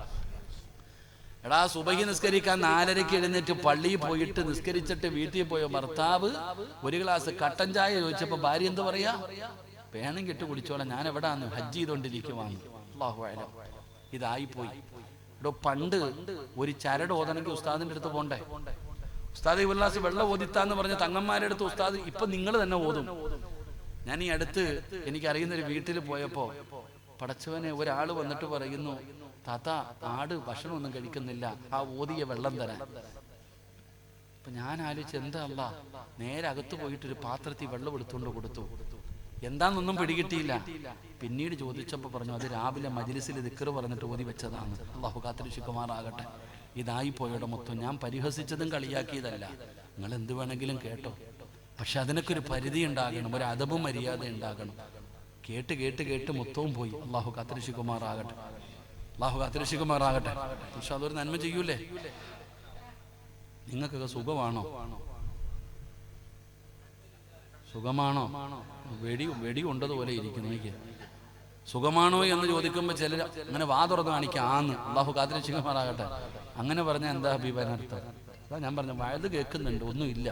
എടാ, സുബഹി നിസ്കരിക്കാൻ 4:30 എഴുന്നേറ്റ് പള്ളിയിൽ പോയിട്ട് നിസ്കരിച്ചിട്ട് വീട്ടിൽ പോയ ഭർത്താവ് 1 ഗ്ലാസ് കട്ടൻ ചായ ചോദിച്ചപ്പോൾ ഭാര്യ എന്ത് പറയാ? വേണമെങ്കിൽ ഇട്ട് കുടിച്ചോളാം, ഞാൻ എവിടാന്ന് ഹജ്ജ് ചെയ്തോണ്ടിരിക്കുവാണ്. അല്ലാഹു അഅലം. ഇതായിപ്പോയി. ഇവിടെ പണ്ട് ഒരു ചരട് ഓതണമെങ്കിൽ ഉസ്താദിന്റെ അടുത്ത് പോണ്ടേ? ഉസ്താദ് ഉല്ലാസ് വെള്ളം ഓതിത്താന്ന് പറഞ്ഞ തങ്ങന്മാരുടെ അടുത്ത് ഉസ്താദ് ഇപ്പൊ നിങ്ങൾ തന്നെ ഓതും. ഞാൻ ഈ അടുത്ത് എനിക്കറിയുന്ന ഒരു വീട്ടിൽ പോയപ്പോ, പടച്ചവനെ, ഒരാള് വന്നിട്ട് പറയുന്നു, താത്ത ആട് ഭക്ഷണമൊന്നും കഴിക്കുന്നില്ല, ആ ഓതിയ വെള്ളം തരാൻ. അപ്പൊ ഞാൻ ആലോചിച്ച്, എന്താ അല്ലാ, നേരെ അകത്ത് പോയിട്ടൊരു പാത്രത്തിൽ വെള്ളം എടുത്തുകൊണ്ട് കൊടുത്തു. എന്താന്നൊന്നും പിടികിട്ടിയില്ല. പിന്നീട് ചോദിച്ചപ്പോൾ പറഞ്ഞു, അത് രാവിലെ മജ്ലിസിൽ ദിക്ർ പറഞ്ഞിട്ട് ഓതി വെച്ചതാണ്. അല്ലാഹു കാത്തിരക്ഷിക്കുമാറാകട്ടെ. ഇതായി പോയുടെ മൊത്തം. ഞാൻ പരിഹസിച്ചതും കളിയാക്കിയതല്ല. നിങ്ങൾ എന്ത് വേണമെങ്കിലും കേട്ടോ, പക്ഷെ അതിനൊക്കെ ഒരു പരിധി ഉണ്ടാകണം, ഒരു അദബും മര്യാദ ഉണ്ടാകണം. കേട്ട് കേട്ട് കേട്ട് മൊത്തവും പോയി. അല്ലാഹു കാത്തിരക്ഷിക്കുമാറാകട്ടെ. അല്ലാഹു കാത്തിരക്ഷിക്കുമാറാകട്ടെ. പക്ഷെ അതൊരു നന്മ ചെയ്യൂലേ? നിങ്ങൾക്കൊക്കെ സുഖമാണോ? സുഖമാണോ? വെടി കൊണ്ടതുപോലെ ഇരിക്കുന്നു. എനിക്ക് സുഖമാണോ എന്ന് ചോദിക്കുമ്പോൾ ചിലർ അങ്ങനെ വാ തുറന്ന് കാണിക്കാം, ആന്ന്. അള്ളാഹു കാത്തിരക്ഷിക്കുമാറാകട്ടെ. അങ്ങനെ പറഞ്ഞാൽ എന്താ ഹബീബനർത്ഥം? അതാ ഞാൻ പറഞ്ഞു, വഴുത് കേൾക്കുന്നുണ്ട്, ഒന്നുമില്ല.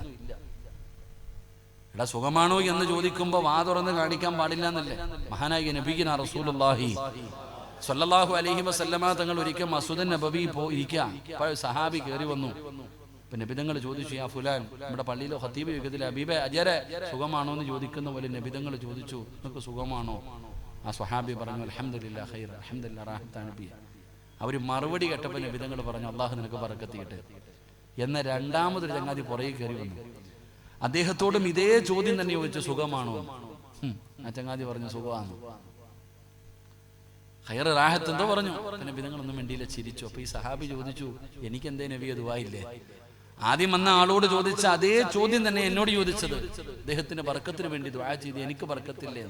എടാ, സുഖമാണോ എന്ന് ചോദിക്കുമ്പോൾ വാ തുറന്ന് കാണിക്കാൻ പാടില്ല എന്നല്ലേ മഹാനായ നബിയിന റസൂലുള്ളാഹി സ്വല്ലല്ലാഹു അലൈഹി വസല്ലമ തങ്ങൾ ഒരിക്കൽ മസ്ജിദുൻ നബവി ഇരിക്കാം. അപ്പോൾ സഹാബി കയറി വന്നു. അപ്പൊ നബിതങ്ങൾ ചോദിച്ചു, യാ ഫുലാൻ, നമ്മുടെ പള്ളിയിലെ ഖതീബ് യുഗത്തിലെ ഹബീബെ അജരെ സുഖമാണോ എന്ന് ചോദിക്കുന്ന പോലെ നബിതങ്ങൾ ചോദിച്ചു, നിങ്ങൾക്ക് സുഖമാണോ? ആ സ്വഹാബി പറഞ്ഞു, അൽഹംദുലില്ലാഹ് ഖൈർ, അൽഹംദുലില്ലാഹ് റാഹത്താണ് നബി. അവർ മറുപടി കേട്ടപ്പോൾ നബിതങ്ങൾ പറഞ്ഞു, അള്ളാഹു നിനക്ക് ബറക്കത്ത് ചെയ്യട്ടെ. എന്ന രണ്ടാമതൊരു ചങ്ങാതി പുറകെ കയറി വന്നു. അദ്ദേഹത്തോടും ഇതേ ചോദ്യം തന്നെ ചോദിച്ചു, സുഖമാണോ? ആ ചങ്ങാതി പറഞ്ഞു സുഖമാണ്. ഖൈറ് റാഹത്ത് എന്തോ പറഞ്ഞു. പിന്നെ നബിതങ്ങളൊന്നും വേണ്ടിയില്ല, ചിരിച്ചു. അപ്പൊ ഈ സഹാബി ചോദിച്ചു, എനിക്കെന്തേ നബിയെ ദുആയില്ലേ? ആദ്യം വന്ന ആളോട് ചോദിച്ച അതേ ചോദ്യം തന്നെ എന്നോട് ചോദിച്ചത്. അദ്ദേഹത്തിന്റെ ബർക്കത്തിന് വേണ്ടി ദുആ ചെയ്ത് എനിക്ക് ബർക്കത്തില്ലേ?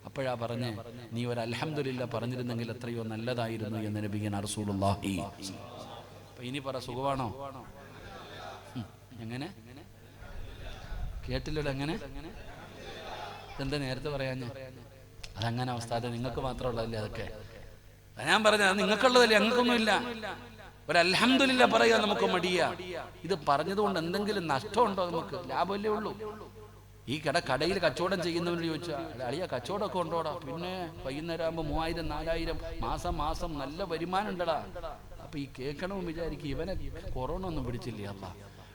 അപ്പോഴാ പറഞ്ഞ്, നീ ഒരു അൽഹംദുലില്ലാ പറഞ്ഞിരുന്നെങ്കിൽ എത്രയോ നല്ലതായിരുന്നു എന്ന് നബിയനാ റസൂലുള്ളാഹി. അപ്പൊ ഇനി പറ, സുഖമാണോ? എങ്ങനെ കേട്ടില്ലല്ലോ? എങ്ങനെ എന്താ നേരത്തെ പറയാഞ്ഞ? അതങ്ങനെ അവസ്ഥ, അത് നിങ്ങൾക്ക് മാത്രമുള്ളതല്ലേ? അതൊക്കെ ഞാൻ പറഞ്ഞത് അത് നിങ്ങൾക്കുള്ളതല്ലേ, ഞങ്ങൾക്കൊന്നുമില്ല. ഒരു അൽഹംദുലില്ലാ പറയാൻ നമുക്ക് മടിയാ. ഇത് പറഞ്ഞതുകൊണ്ട് എന്തെങ്കിലും നഷ്ടമുണ്ടോ? നമുക്ക് ലാഭമല്ലേ ഉള്ളൂ. ഈ കടയിൽ കച്ചവടം ചെയ്യുന്നവരോട് ചോദിച്ചാൽ, അളിയ കച്ചവടമൊക്കെ ഉണ്ടോടാ? പിന്നെ വൈകുന്നേരം ആകുമ്പോൾ 3000 4000 മാസം നല്ല വരുമാനം ഉണ്ടടാ. അപ്പൊ ഈ കേൾക്കണമെന്ന് വിചാരിക്കും, ഇവനെ കൊറോണ ഒന്നും പിടിച്ചില്ലേ? അല്ല,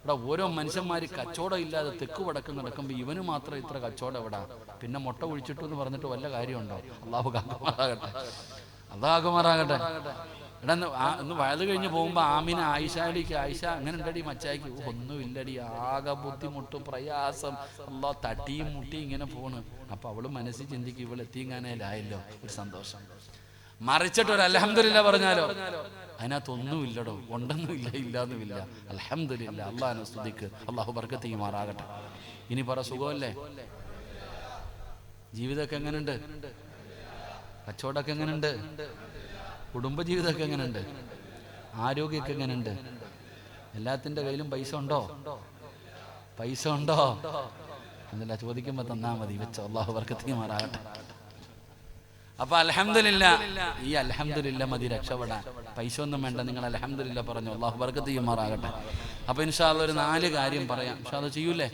ഇവിടെ ഓരോ മനുഷ്യന്മാര് കച്ചവടം ഇല്ലാതെ തെക്ക് വടക്ക് നടക്കുമ്പോൾ ഇവന് മാത്രം ഇത്ര കച്ചവടം എവിടാ? പിന്നെ മുട്ട ഒഴിച്ചിട്ടു എന്ന് പറഞ്ഞിട്ട് വല്ല കാര്യമുണ്ടോ? അള്ളാഹു കാക്കുമാറാകട്ടെ, അള്ളാഹുമാറാകട്ടെ. എടാ ഒന്ന് വയത് കഴിഞ്ഞ് പോകുമ്പോ ആമിന ആയിഷാടിക്ക്, ആയിഷ അങ്ങനെ ഉണ്ടടി മച്ചായിക്ക്? ഒന്നുമില്ലടി, ആകെ ബുദ്ധിമുട്ട് പ്രയാസം, അള്ളാഹ് തട്ടിയും മുട്ടിയും ഇങ്ങനെ പോണ്. അപ്പൊ അവള് മനസ്സിൽ ചിന്തിക്കും, ഇവൾ എത്തിങ്ങാനേലായല്ലോ, ഒരു സന്തോഷം. മറിച്ചിട്ട് ഒരു അൽഹംദുലില്ലാ പറഞ്ഞാലോ, അതിനകത്തൊന്നുമില്ലടോ, ഉണ്ടെന്നുമില്ല, ഇല്ലാന്നുമില്ല. അൽഹംദുലില്ലാ, അള്ളാഹിനെ സ്തുതിക്ക്, അള്ളാഹു ബർക്കത്ത് ചെയ്യുമാറാകട്ടെ. ഇനി പറ, സുഖമല്ലേ? ജീവിതമൊക്കെ എങ്ങനെയുണ്ട്? കച്ചവടമൊക്കെ എങ്ങനെയുണ്ട്? കുടുംബജീവിതമൊക്കെ എങ്ങനെയുണ്ട്? ആരോഗ്യമൊക്കെ എങ്ങനെയുണ്ട്? എല്ലാത്തിൻ്റെ കയ്യിലും പൈസ ഉണ്ടോ? പൈസ ഉണ്ടോ എന്നല്ല ചോദിക്കുമ്പോൾ തന്നാ മതി, വെച്ചോ, അള്ളാഹു ബർക്കത്ത് ചെയ്യുമാറാകട്ടെ. അപ്പൊ അൽഹംദുലില്ലാ, ഈ അൽഹംദുലില്ലാ മതി രക്ഷപ്പെടാൻ. പൈസ ഒന്നും വേണ്ട, നിങ്ങൾ അൽഹംദുലില്ലാ പറഞ്ഞു, അള്ളാഹു ബർക്കത്ത് ചെയ്യുമാറാകട്ടെ. അപ്പൊ ഇൻഷാ അല്ലാഹ് ഒരു 4 കാര്യം പറയാം. ഇൻഷാ അല്ലാഹ് ചെയ്യൂലേ?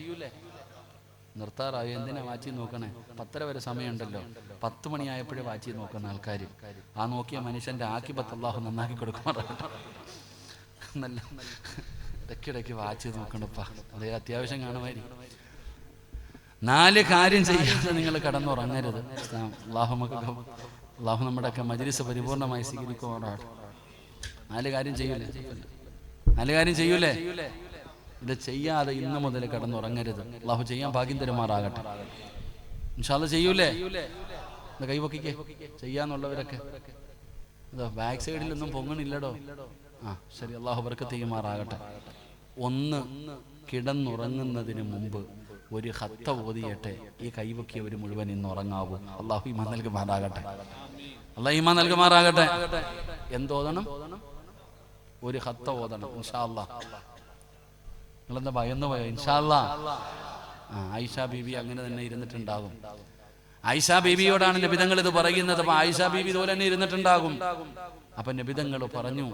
നിർത്താറായി, എന്തിനാ വാച്ചി നോക്കണേ? 10:30 വരെ സമയമുണ്ടല്ലോ. 10 മണിയായപ്പോഴേ വാച്ചി നോക്കുന്ന ആൾക്കാർ, ആ നോക്കിയ മനുഷ്യന്റെ ആക്കിബത്ത് അള്ളാഹു നന്നാക്കി കൊടുക്കുമാറാകട്ടെ. നല്ല ഇടയ്ക്കിടയ്ക്ക് വാച്ചി നോക്കണപ്പാ, അതേ അത്യാവശ്യം കാണുമായിരിക്കും. 4 കാര്യം ചെയ്യാതെ നിങ്ങൾ കടന്നുറങ്ങരുത്. അള്ളാഹു നമ്മുടെയൊക്കെ മജ്‌ലിസ് പരിപൂർണമായി സ്വീകരിക്കുമാറാകട്ടെ. 4 കാര്യം ചെയ്യൂലേ? 4 കാര്യം ചെയ്യൂലേ? ഇത് ചെയ്യാതെ ഇന്ന് മുതൽ കടന്നുറങ്ങരുത്. അള്ളാഹു ചെയ്യാൻ ഭാഗ്യം തരുമാറാകട്ടെ. ഇൻഷാ അല്ലാഹ് ചെയ്യൂലേ? കൈപൊക്കിക്കേ, ചെയ്യാന്നുള്ളവരൊക്കെ. ബാക്ക് സൈഡിലൊന്നും പൊങ്ങണില്ലടോ. ആ ശരി, അള്ളാഹു ബർക്കത്ത് ചെയ്യുമാറാകട്ടെ. 1, കിടന്നുറങ്ങുന്നതിന് മുമ്പ് ഒരു ഖത്ത ഓതിയട്ടെ. ഈ കൈവക്കിയവർ മുഴുവൻ ഇന്ന് ഉറങ്ങാവൂ. അള്ളാഹു ഈമാൻ നൽകുമാറാകട്ടെ, അള്ളാഹു ഈമാൻ നൽകുമാറാകട്ടെ. എന്തോതണം? ഒരു ഖത്ത ഓതണം ഇൻഷാ അല്ലാഹ്. നിങ്ങളെന്താ ഭയന്നു പോയോ? ഇൻഷാ അല്ലാഹ്. ആയിഷ ബീബി അങ്ങനെ തന്നെ ഇരുന്നിട്ടുണ്ടാകും. ആയിഷ ബീബിയോടാണ് നബിതങ്ങൾ ഇത് പറയുന്നത്. അപ്പൊ ആയിഷ ബീബി ഇതുപോലെ തന്നെ ഇരുന്നിട്ടുണ്ടാകും. അപ്പൊ നബിതങ്ങൾ പറഞ്ഞു,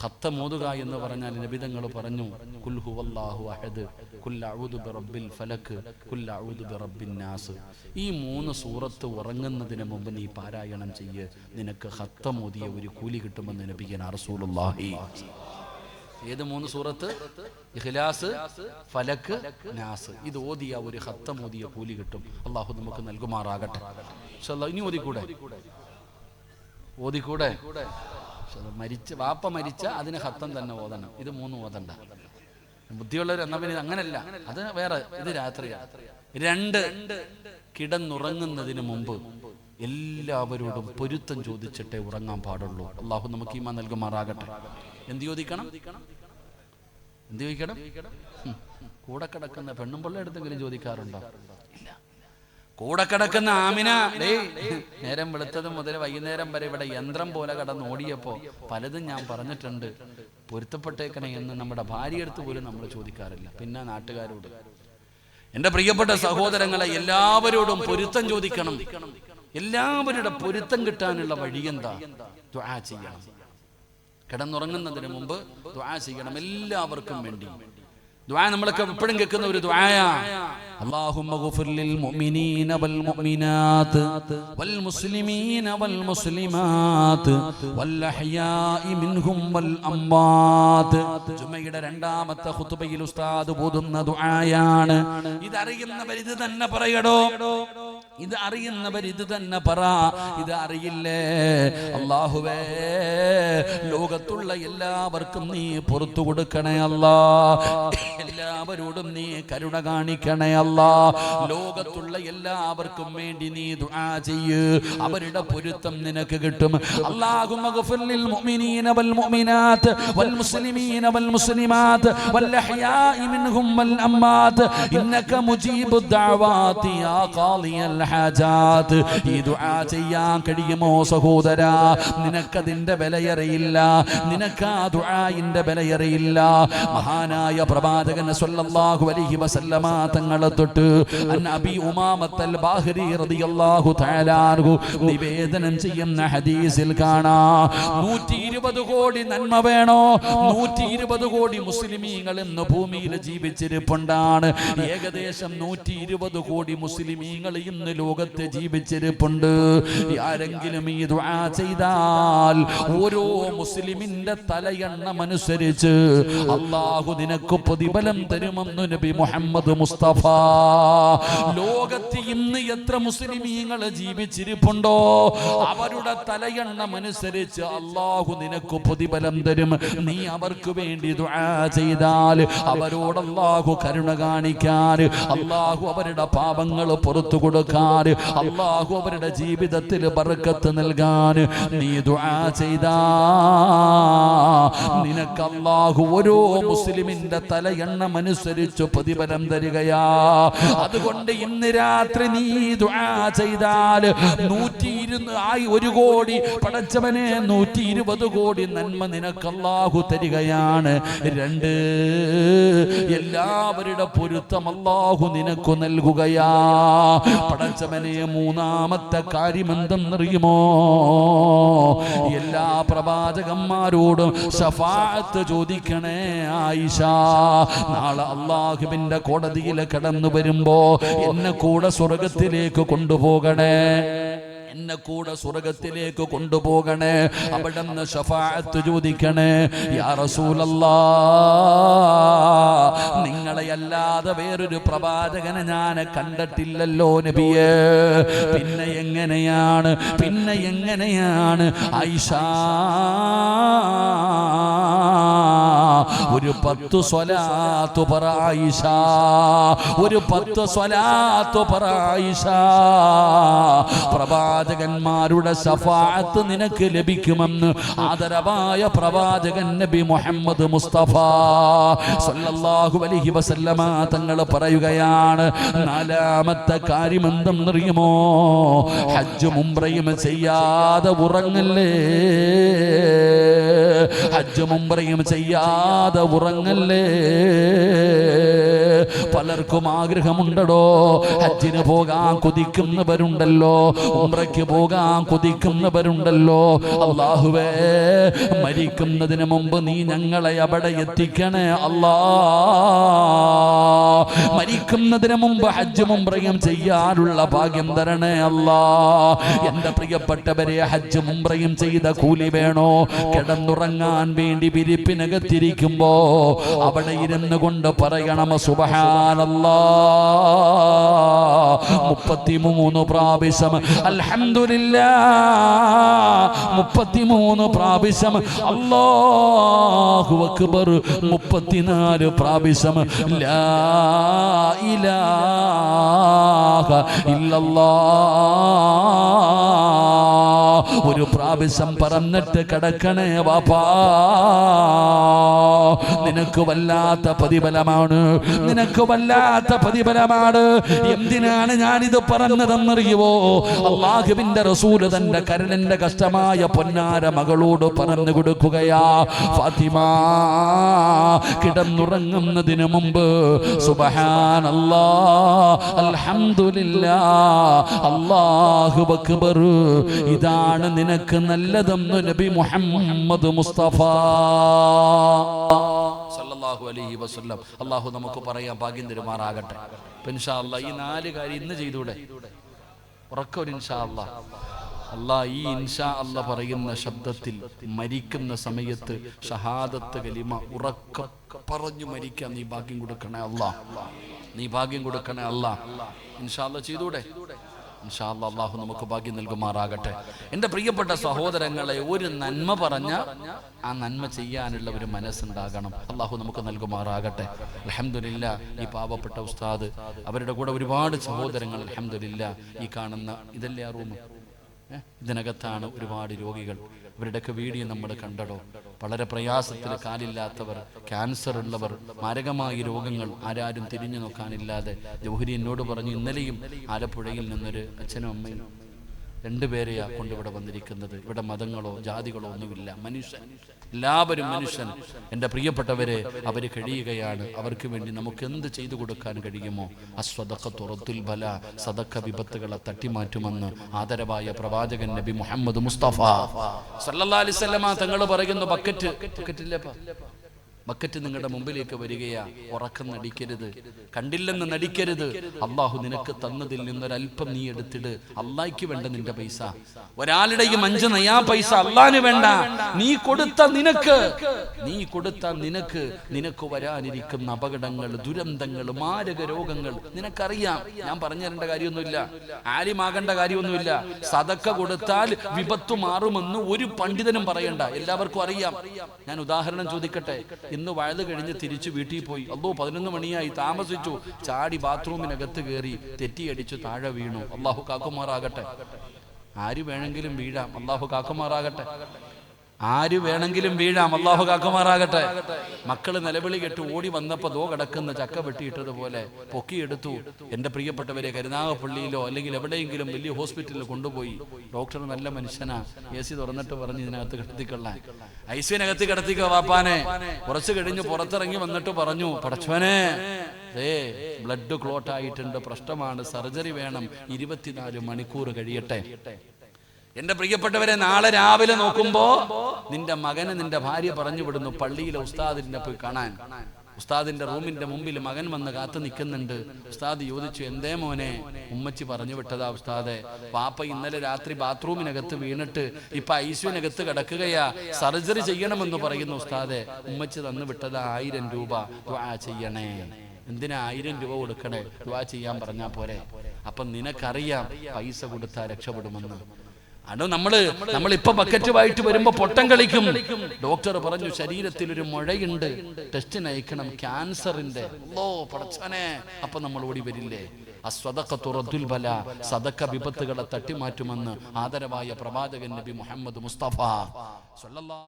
ഖത്ത മോതുക എന്ന് പറഞ്ഞാൽ നബിതങ്ങൾ പറഞ്ഞു, ഖുൽ ഹുവല്ലാഹു അഹദ്, ഖുൽ അഊദു ബിറബ്ബിൽ ഫലക്, ഖുൽ അഊദു ബിറബ്ബിൻ നാസ്. ഈ 3 സൂറത്ത് ഉറങ്ങുന്നതിന് മുമ്പ് നീ പാരായണം ചെയ്യ്, നിനക്ക് ഖത്ത മോദിയ ഒരു കൂലി കിട്ടുമെന്ന് നബിയനാ റസൂലുള്ളാഹി. ഏത് 3 സൂറത്ത്? ഇഖ്ലാസ്, ഫലക്, നാസ്. ഇത് ഓതിയ ഒരു ഖത്ത മോദിയ കൂലി കിട്ടും. അള്ളാഹു നമുക്ക് നൽകുമാറാകട്ടെ. ഇനി ഓതിക്കൂടെ? വാപ്പ മരിച്ച അതിന് ഖത്തം തന്നെ ഓതണം. ഇത് 3 ഓതണ്ട. ബുദ്ധിയുള്ളവർ എന്നാ പിന്നെ അങ്ങനല്ല, അത് വേറെ, ഇത് രാത്രിയാണ്. 2, കിടന്നുറങ്ങുന്നതിന് മുമ്പ് എല്ലാവരോടും പൊരുത്തം ചോദിച്ചിട്ടേ ഉറങ്ങാൻ പാടുള്ളൂ. അള്ളാഹു നമുക്ക് ഈമാൻ നൽകുമാറാകട്ടെ. എന്ത് ചോദിക്കണം? കൂടെ കിടക്കുന്ന പെണ്ണും പിള്ള എടുത്തെങ്കിലും ചോദിക്കാറുണ്ടോ? ഇല്ല. കൂടെ കിടക്കുന്ന ആമിന, നേരം വെളുത്തത് മുതൽ വൈകുന്നേരം വരെ ഇവിടെ യന്ത്രം പോലെ കടന്ന് ഓടിയപ്പോ പലതും ഞാൻ പറഞ്ഞിട്ടുണ്ട്, പൊരുത്തപ്പെട്ടേക്കണേ എന്ന് നമ്മുടെ ഭാര്യയെടുത്ത് പോലും നമ്മൾ ചോദിക്കാറില്ല. പിന്നെ നാട്ടുകാരോട്. എന്റെ പ്രിയപ്പെട്ട സഹോദരങ്ങളെ, എല്ലാവരോടും പൊരുത്തം ചോദിക്കണം. എല്ലാവരുടെ പൊരുത്തം കിട്ടാനുള്ള വഴിയെന്താ? ദുആ ചെയ്യണം. കിടന്നുറങ്ങുന്നതിന് മുമ്പ് ദുആ ചെയ്യണം, എല്ലാവർക്കും വേണ്ടി. ദുആ നമ്മളൊക്കെ എപ്പോഴും കേൾക്കുന്ന ഒരു ദുആയാ. അല്ലാഹുമ്മ ഗുഫിർ ലിൽ മുഅ്മിനീന വൽ മുഅ്മിനാത്ത് വൽ മുസ്ലിമീന വൽ മുസ്ലിമാത്ത് വൽ അഹ്യാഇ മിൻഹും വൽ അംവാത്ത്. ജുമയുടെ 2ാമത്തെ ഖുതുബയിൽ ഉസ്താദ് ഓതുന്ന ദുആയാണ്. ഇതറിയുന്നവർ ഇത് തന്നെ പറയടോ. ഇത് അറിയുന്നവർ ഇത് തന്നെ പറ. ഇത് അറിയില്ലേ? അല്ലാഹുവേ, ലോകത്തുള്ള എല്ലാവർക്കും നീ പുറത്തു കൊടുക്കണേ അല്ലാ. എല്ലാവരോടും നീ കരുണ കാണിക്കണേ അല്ലാ. ലോകത്തുള്ള എല്ലാവർക്കും വേണ്ടി നീ ദുആ ചെയ്യ്. അവരുടെ പൊരുത്തം നിനക്ക് കിട്ടും. അല്ലാഹുമ്മ ഗ്ഫിർ ലിൽ മുഅ്മിനീന വൽ മുഅ്മിനാത്ത് വൽ മുസ്ലിമീന വൽ മുസ്ലിമാത്ത് വൽ അഹ്യാഇ മിൻഹും വൽ അമ്മാത്ത് ഇന്നക മുജീബുദ് ദഅവാതി യാ ഖാളിയൽ ഹാജാത്ത്. ഈ ദുആ ചെയ്യാൻ കഴിയുമോ സഹോദരാ? നിനക്കതിന്റെ വിലയറിയില്ല. നിനക്ക് ആ ദുആഇന്റെ വിലയറിയില്ല. മഹാനായ പ്രവാചകൻ സ്വല്ലല്ലാഹു അലൈഹി വസല്ലമ തങ്ങളെ തൊട്ട് അൻ അബി ഉമാമത്തൽ ബാഹിരി റളിയല്ലാഹു തആല അൻഹു നിവേദനം ചെയ്യുന്ന ഹദീസിൽ കാണാം, 120 കോടി നന്മ വേണോ? 120 കോടി മുസ്ലിമീങ്ങൾ ഇന്ന് ഭൂമിയിൽ ജീവിച്ചിരിപ്പുണ്ടാണ്. ഏകദേശം 120 കോടി മുസ്ലിമീങ്ങൾ ഇന്ന് ലോകത്ത് ജീവിച്ചിരിപ്പുണ്ട്. ആരെങ്കിലും ഈ ദുആ ചെയ്താൽ ഓരോ മുസ്ലിമിന്റെ തലയെണ്ണമനുസരിച്ച് അല്ലാഹു നിനക്ക് പ്രതിഫലം തരുമെന്ന് നബി മുഹമ്മദ് മുസ്തഫ. ലോകത്ത് ഇന്ന് എത്ര മുസ്ലിമീങ്ങൾ ജീവിച്ചിരിപ്പുണ്ടോ അവരുടെ തലയെണ്ണമനുസരിച്ച് അല്ലാഹു നിനക്ക് പ്രതിഫലം തരും. നീ അവർക്ക് വേണ്ടി ദുആ ചെയ്താൽ അവരോട് അല്ലാഹു കരുണ കാണിക്കാൻ, അല്ലാഹു അവരുടെ പാപങ്ങൾ പുറത്തു കൊടുക്കാൻ, അല്ലാഹു അവരുടെ ജീവിതത്തിൽ ബർക്കത്ത് നൽകാൻ നീ ദുആ ചെയ്താ നിനക്ക് അല്ലാഹു ഓരോ മുസ്ലിമിന്റെ തലയെണ്ണമനുസരിച്ച് പ്രതിഫലം തരികയാ. അതുകൊണ്ട് ഇന്ന് രാത്രി നീ ദുആ ചെയ്താൽ 120 കോടി പടച്ചവനെ 120 കോടി നന്മ നിനക്ക് അല്ലാഹു തരികയാണ്. 2, എല്ലാവരുടെ പൊരുത്തം അല്ലാഹു നിനക്ക് നൽകുകയാ. പടച്ചവനെ, മൂന്നാമത്തെ കാര്യം എന്തെന്നറിയുമോ? എല്ലാ പ്രവാചകന്മാരോടും ശഫാഅത്ത് ചോദിക്കണേ ആയിഷ. നാളെ അല്ലാഹുവിന്റെ കോടതിയിൽ കടന്നു വരുമ്പോ എന്നെ കൂടെ സ്വർഗത്തിലേക്ക് കൊണ്ടുപോകണേ, എന്നെ കൂടെ സ്വർഗത്തിലേക്ക് കൊണ്ടുപോകണേ. അവിടെ നിന്ന് ശഫാഅത്ത് ചോദിക്കണേ. യാ റസൂലല്ലാഹ്, നിങ്ങളെ അല്ലാതെ വേറൊരു പ്രവാചകനെ ഞാൻ കണ്ടിട്ടില്ലല്ലോ നബിയേ. പിന്നെ എങ്ങനെയാണ് ആയിഷ ഒരു 10 സ്വലാത്ത് പറ ആയിഷ, ഒരു 10 സ്വലാത്ത് പറ ആയിഷ. പ്രവാചകന്മാരുടെ ശഫാഅത്ത് നിനക്ക് ലഭിക്കുമെന്ന് ആദരവായ പ്രവാചകൻ നബി മുഹമ്മദ് മുസ്തഫ സല്ലല്ലാഹു അലൈഹി വസല്ലമ തങ്ങൾ പറയുകയാണ്. 4-മത്തെ കാര്യം എന്തെന്നറിയുമോ? ഹജ്ജും ഉംറയും ചെയ്യാതെ ഉറങ്ങല്ലേ, ഹജ്ജും ഉംറയും ചെയ്യാതെ ഉറങ്ങല്ലേ. പലർക്കും ആഗ്രഹമുണ്ടോ? ഹജ്ജിന് പോകാൻ കൊതിക്കുന്നവരുണ്ടല്ലോ, ഉംറയ്ക്ക് പോകാൻ കൊതിക്കുന്നവരുണ്ടല്ലോ. അല്ലാഹുവേ, മരിക്കുന്നതിന് മുമ്പ് നീ ഞങ്ങളെ അവിടെ എത്തിക്കണേ അല്ലാ. മരിക്കുന്നതിന് മുമ്പ് ഹജ്ജും ഉംറയും ചെയ്യാനുള്ള ഭാഗ്യം തരണേ അല്ലാ. എന്റെ പ്രിയപ്പെട്ടവരെ, ഹജ്ജും ഉംറയും ചെയ്ത കൂലി വേണോ? കിടന്നുറങ്ങാൻ വേണ്ടി വിരിപ്പിനകത്തിരിക്കുമ്പോ അവിടെ ഇരുന്ന് കൊണ്ട് പറയണം സുബ്ഹാനല്ലാഹ് 33 പ്രാവശ്യം, അൽഹംദുലില്ലാഹ് 33 പ്രാവശ്യം, അല്ലാഹു അക്ബർ 34 പ്രാവശ്യം, ലാ ഇലാഹ ഇല്ലല്ലാഹ് ഒരു പ്രാവശ്യം പറഞ്ഞിട്ട് കിടക്കണേ വാപ്പാ. നിനക്ക് വല്ലാത്ത പ്രതിഫലമാണ്, നിനക്ക് വല്ലാത്ത പ്രതിഫലമാണ്. എന്തിനാണ് ഞാനിത് പറഞ്ഞതെന്നറിയുവോ? അല്ലാഹുവിന്റെ റസൂല് തന്റെ കരളിന്റെ കഷ്ടമായ പൊന്നാര മകളോട് പറഞ്ഞു കൊടുക്കുകയാ. ഫാത്തിമ, കിടന്നുറങ്ങുന്നതിന് മുമ്പ് സുബ്ഹാനല്ലാഹ്, അൽഹംദുലില്ലാഹ്, അല്ലാഹു അക്ബർ, ഇതാണ് നിനക്ക് നല്ലതെന്ന് നബി മുഹമ്മദ് മുസ്തഫ സല്ലല്ലാഹു അലൈഹി വസല്ലം. അല്ലാഹു നമുക്ക് പറയാൻ ഭാഗ്യം തരുമാറാകട്ടെ. ഇൻഷാ അല്ലാഹ് ഈ 4 കാര്യം ഇന്ന് ചെയ്തൂടെ? ഉറക്കൊരു ഇൻഷാ അല്ലാഹ്. അല്ലാഹ് ഈ ഇൻഷാ അല്ലാഹ് പറയുന്ന ശബ്ദത്തിൽ മരിക്കുന്ന സമയത്ത് ഷഹാദത്ത് കലിമ ഉറക്ക പറഞ്ഞു മരിക്കാൻ നീ ഭാഗ്യം കൊടുക്കണേ അല്ലാഹ്, നീ ഭാഗ്യം കൊടുക്കണേ അല്ലാഹ്. ഇൻഷാ അല്ലാഹ് ചെയ്തൂടെ? ഇൻഷാ അല്ലാഹ് അല്ലാഹു നമുക്ക് ഭാഗ്യം നൽകുമാറാകട്ടെ. എൻ്റെ പ്രിയപ്പെട്ട സഹോദരങ്ങളെ, ഒരു നന്മ പറഞ്ഞ ആ നന്മ ചെയ്യാനുള്ള ഒരു മനസ്സുണ്ടാകണം. അല്ലാഹു നമുക്ക് നൽകുമാറാകട്ടെ. അൽഹംദുലില്ലാ, ഈ പാവപ്പെട്ട ഉസ്താദ്, അവരുടെ കൂടെ ഒരുപാട് സഹോദരങ്ങൾ, അൽഹംദുലില്ലാ, ഈ കാണുന്ന ഇതല്ലേ ആ റൂം, ഇതിനകത്താണ് ഒരുപാട് രോഗികൾ. ഇവരുടെയൊക്കെ വീഡിയോ നമ്മൾ കണ്ടടോ. വളരെ പ്രയാസത്തിൽ, കാലില്ലാത്തവർ, ക്യാൻസർ ഉള്ളവർ, മാരകമായ രോഗങ്ങൾ, ആരാരും തിരിഞ്ഞു നോക്കാനില്ലാതെ. ജൗഹരി എന്നോട് പറഞ്ഞു, ഇന്നലെയും ആലപ്പുഴയിൽ നിന്നൊരു അച്ഛനും അമ്മയും 2 പേരെയാ കൊണ്ടിവിടെ വന്നിരിക്കുന്നത്. ഇവിടെ മതങ്ങളോ ജാതികളോ ഒന്നുമില്ല, മനുഷ്യൻ, എല്ലാവരും മനുഷ്യൻ. എൻ്റെ പ്രിയപ്പെട്ടവരെ, അവർ കഴിയുകയാണ്. അവർക്ക് വേണ്ടി നമുക്ക് എന്ത് ചെയ്തു കൊടുക്കാൻ കഴിയുമോ? അസ്വദഖത്തു റദ്ദുൽ ബലാ, സദഖ വിപത്തുകളെ തട്ടിമാറ്റുമെന്ന് ആദരവായ പ്രവാചകൻ നബി മുഹമ്മദ് മുസ്തഫ സല്ലല്ലാഹു അലൈഹി വസല്ലമ തങ്ങൾ പറയുന്നു. ബക്കറ്റ് നിങ്ങളുടെ മുമ്പിലേക്ക് വരികയാ. ഉറക്കം നടിക്കരുത്, കണ്ടില്ലെന്ന് നടിക്കരുത്. അള്ളാഹു നിനക്ക് തന്നതിൽ നിന്നൊരൽപ്പം നീ എടുത്തിട്. അള്ളാഹ്ക്ക് വേണ്ട നിന്റെ പൈസ, ഒരാളുടെയും 5 നയാ പൈസ അള്ളാഹിന് വേണ്ട. നീ കൊടുത്ത നിനക്ക് നിനക്ക് വരാനിരിക്കുന്ന അപകടങ്ങൾ, ദുരന്തങ്ങൾ, മാരക രോഗങ്ങൾ നിനക്കറിയാം. ഞാൻ പറഞ്ഞു തരേണ്ട കാര്യമൊന്നുമില്ല, ആലിമാകേണ്ട കാര്യമൊന്നുമില്ല. സദക്ക കൊടുത്താൽ വിപത്തു മാറുമെന്ന് ഒരു പണ്ഡിതനും പറയണ്ട, എല്ലാവർക്കും അറിയാം. ഞാൻ ഉദാഹരണം ചോദിക്കട്ടെ. ഇന്ന് വഴുത് കഴിഞ്ഞ് തിരിച്ചു വീട്ടിൽ പോയി. 11 മണിയായി, താമസിച്ചു, ചാടി ബാത്റൂമിനകത്ത് കയറി തെറ്റിയടിച്ചു താഴെ വീണു. അള്ളാഹു കാക്കുമാറാകട്ടെ. ആര് വേണമെങ്കിലും വീഴാം, അള്ളാഹു കാക്കുമാറാകട്ടെ. ആര് വേണമെങ്കിലും വീഴാം, അള്ളാഹു കാക്കുമാറാകട്ടെ. മക്കള് നിലവിളി കേട്ട് ഓടി വന്നപ്പോ ദോ കിടക്കുന്ന ചക്ക വെട്ടിയിട്ടതുപോലെ പൊക്കിയെടുത്തു. എൻ്റെ പ്രിയപ്പെട്ടവരെ, കരുനാഗപ്പള്ളിയിലോ അല്ലെങ്കിൽ എവിടെയെങ്കിലും വലിയ ഹോസ്പിറ്റലിൽ കൊണ്ടുപോയി. ഡോക്ടർ നല്ല മനുഷ്യനാ, AC തുറന്നിട്ട് പറഞ്ഞ് ഇതിനകത്ത് കിടത്തിക്കൊള്ളാൻ, ഐസിനകത്ത് കിടത്തിക്കോ വാപ്പാനെ. കുറച്ച് കഴിഞ്ഞ് പുറത്തിറങ്ങി വന്നിട്ട് പറഞ്ഞു, പടച്ചോനെ, ബ്ലഡ് ക്ലോട്ട് ആയിട്ടുണ്ട്, പ്രശ്നമാണ്, സർജറി വേണം, 24 മണിക്കൂർ കഴിയട്ടെ. എൻ്റെ പ്രിയപ്പെട്ടവരെ, നാളെ രാവിലെ നോക്കുമ്പോ നിന്റെ മകന് നിന്റെ ഭാര്യ പറഞ്ഞു വിടുന്നു പള്ളിയിലെ ഉസ്താദിനെ പോയി കാണാൻ. ഉസ്താദിന്റെ റൂമിന്റെ മുമ്പിൽ മകൻ വന്ന് കാത്തു നിൽക്കുന്നുണ്ട്. ഉസ്താദ് ചോദിച്ചു, എന്തേ മോനെ? ഉമ്മച്ചി പറഞ്ഞു വിട്ടതാ ഉസ്താദെ, പാപ്പ ഇന്നലെ രാത്രി ബാത്റൂമിനകത്ത് വീണിട്ട് ഇപ്പൊ ഐസിയുനകത്ത് കിടക്കുകയാ, സർജറി ചെയ്യണമെന്ന് പറയുന്നു ഉസ്താദെ. ഉമ്മച്ചി തന്നു വിട്ടതാ 1000 രൂപ, ദുആ ചെയ്യണേ. എന്തിനാ 1000 രൂപ കൊടുക്കണേ? ദുആ ചെയ്യാൻ പറഞ്ഞാ പോരെ? അപ്പൊ നിനക്കറിയാം പൈസ കൊടുത്താൽ രക്ഷപ്പെടുമെന്ന്. അടോ, നമ്മളിപ്പൊ ബക്കറ്റുമായിട്ട് വരുമ്പോ പൊട്ടം കളിക്കും. ഡോക്ടർ പറഞ്ഞു, ശരീരത്തിൽ ഒരു മുഴയുണ്ട്, ടെസ്റ്റിന് അയക്കണം, ക്യാൻസറിന്റെ. പടച്ചനെ, അപ്പൊ നമ്മൾ ഓടി വരില്ലേ? അസ്വദഖത്തു റദ്ദുൽ ബലാ, സദഖ വിപത്തുകളെ തട്ടിമാറ്റുമെന്ന് ആദരവായ പ്രവാചകൻ നബി മുഹമ്മദ് മുസ്തഫ സല്ലല്ലാഹു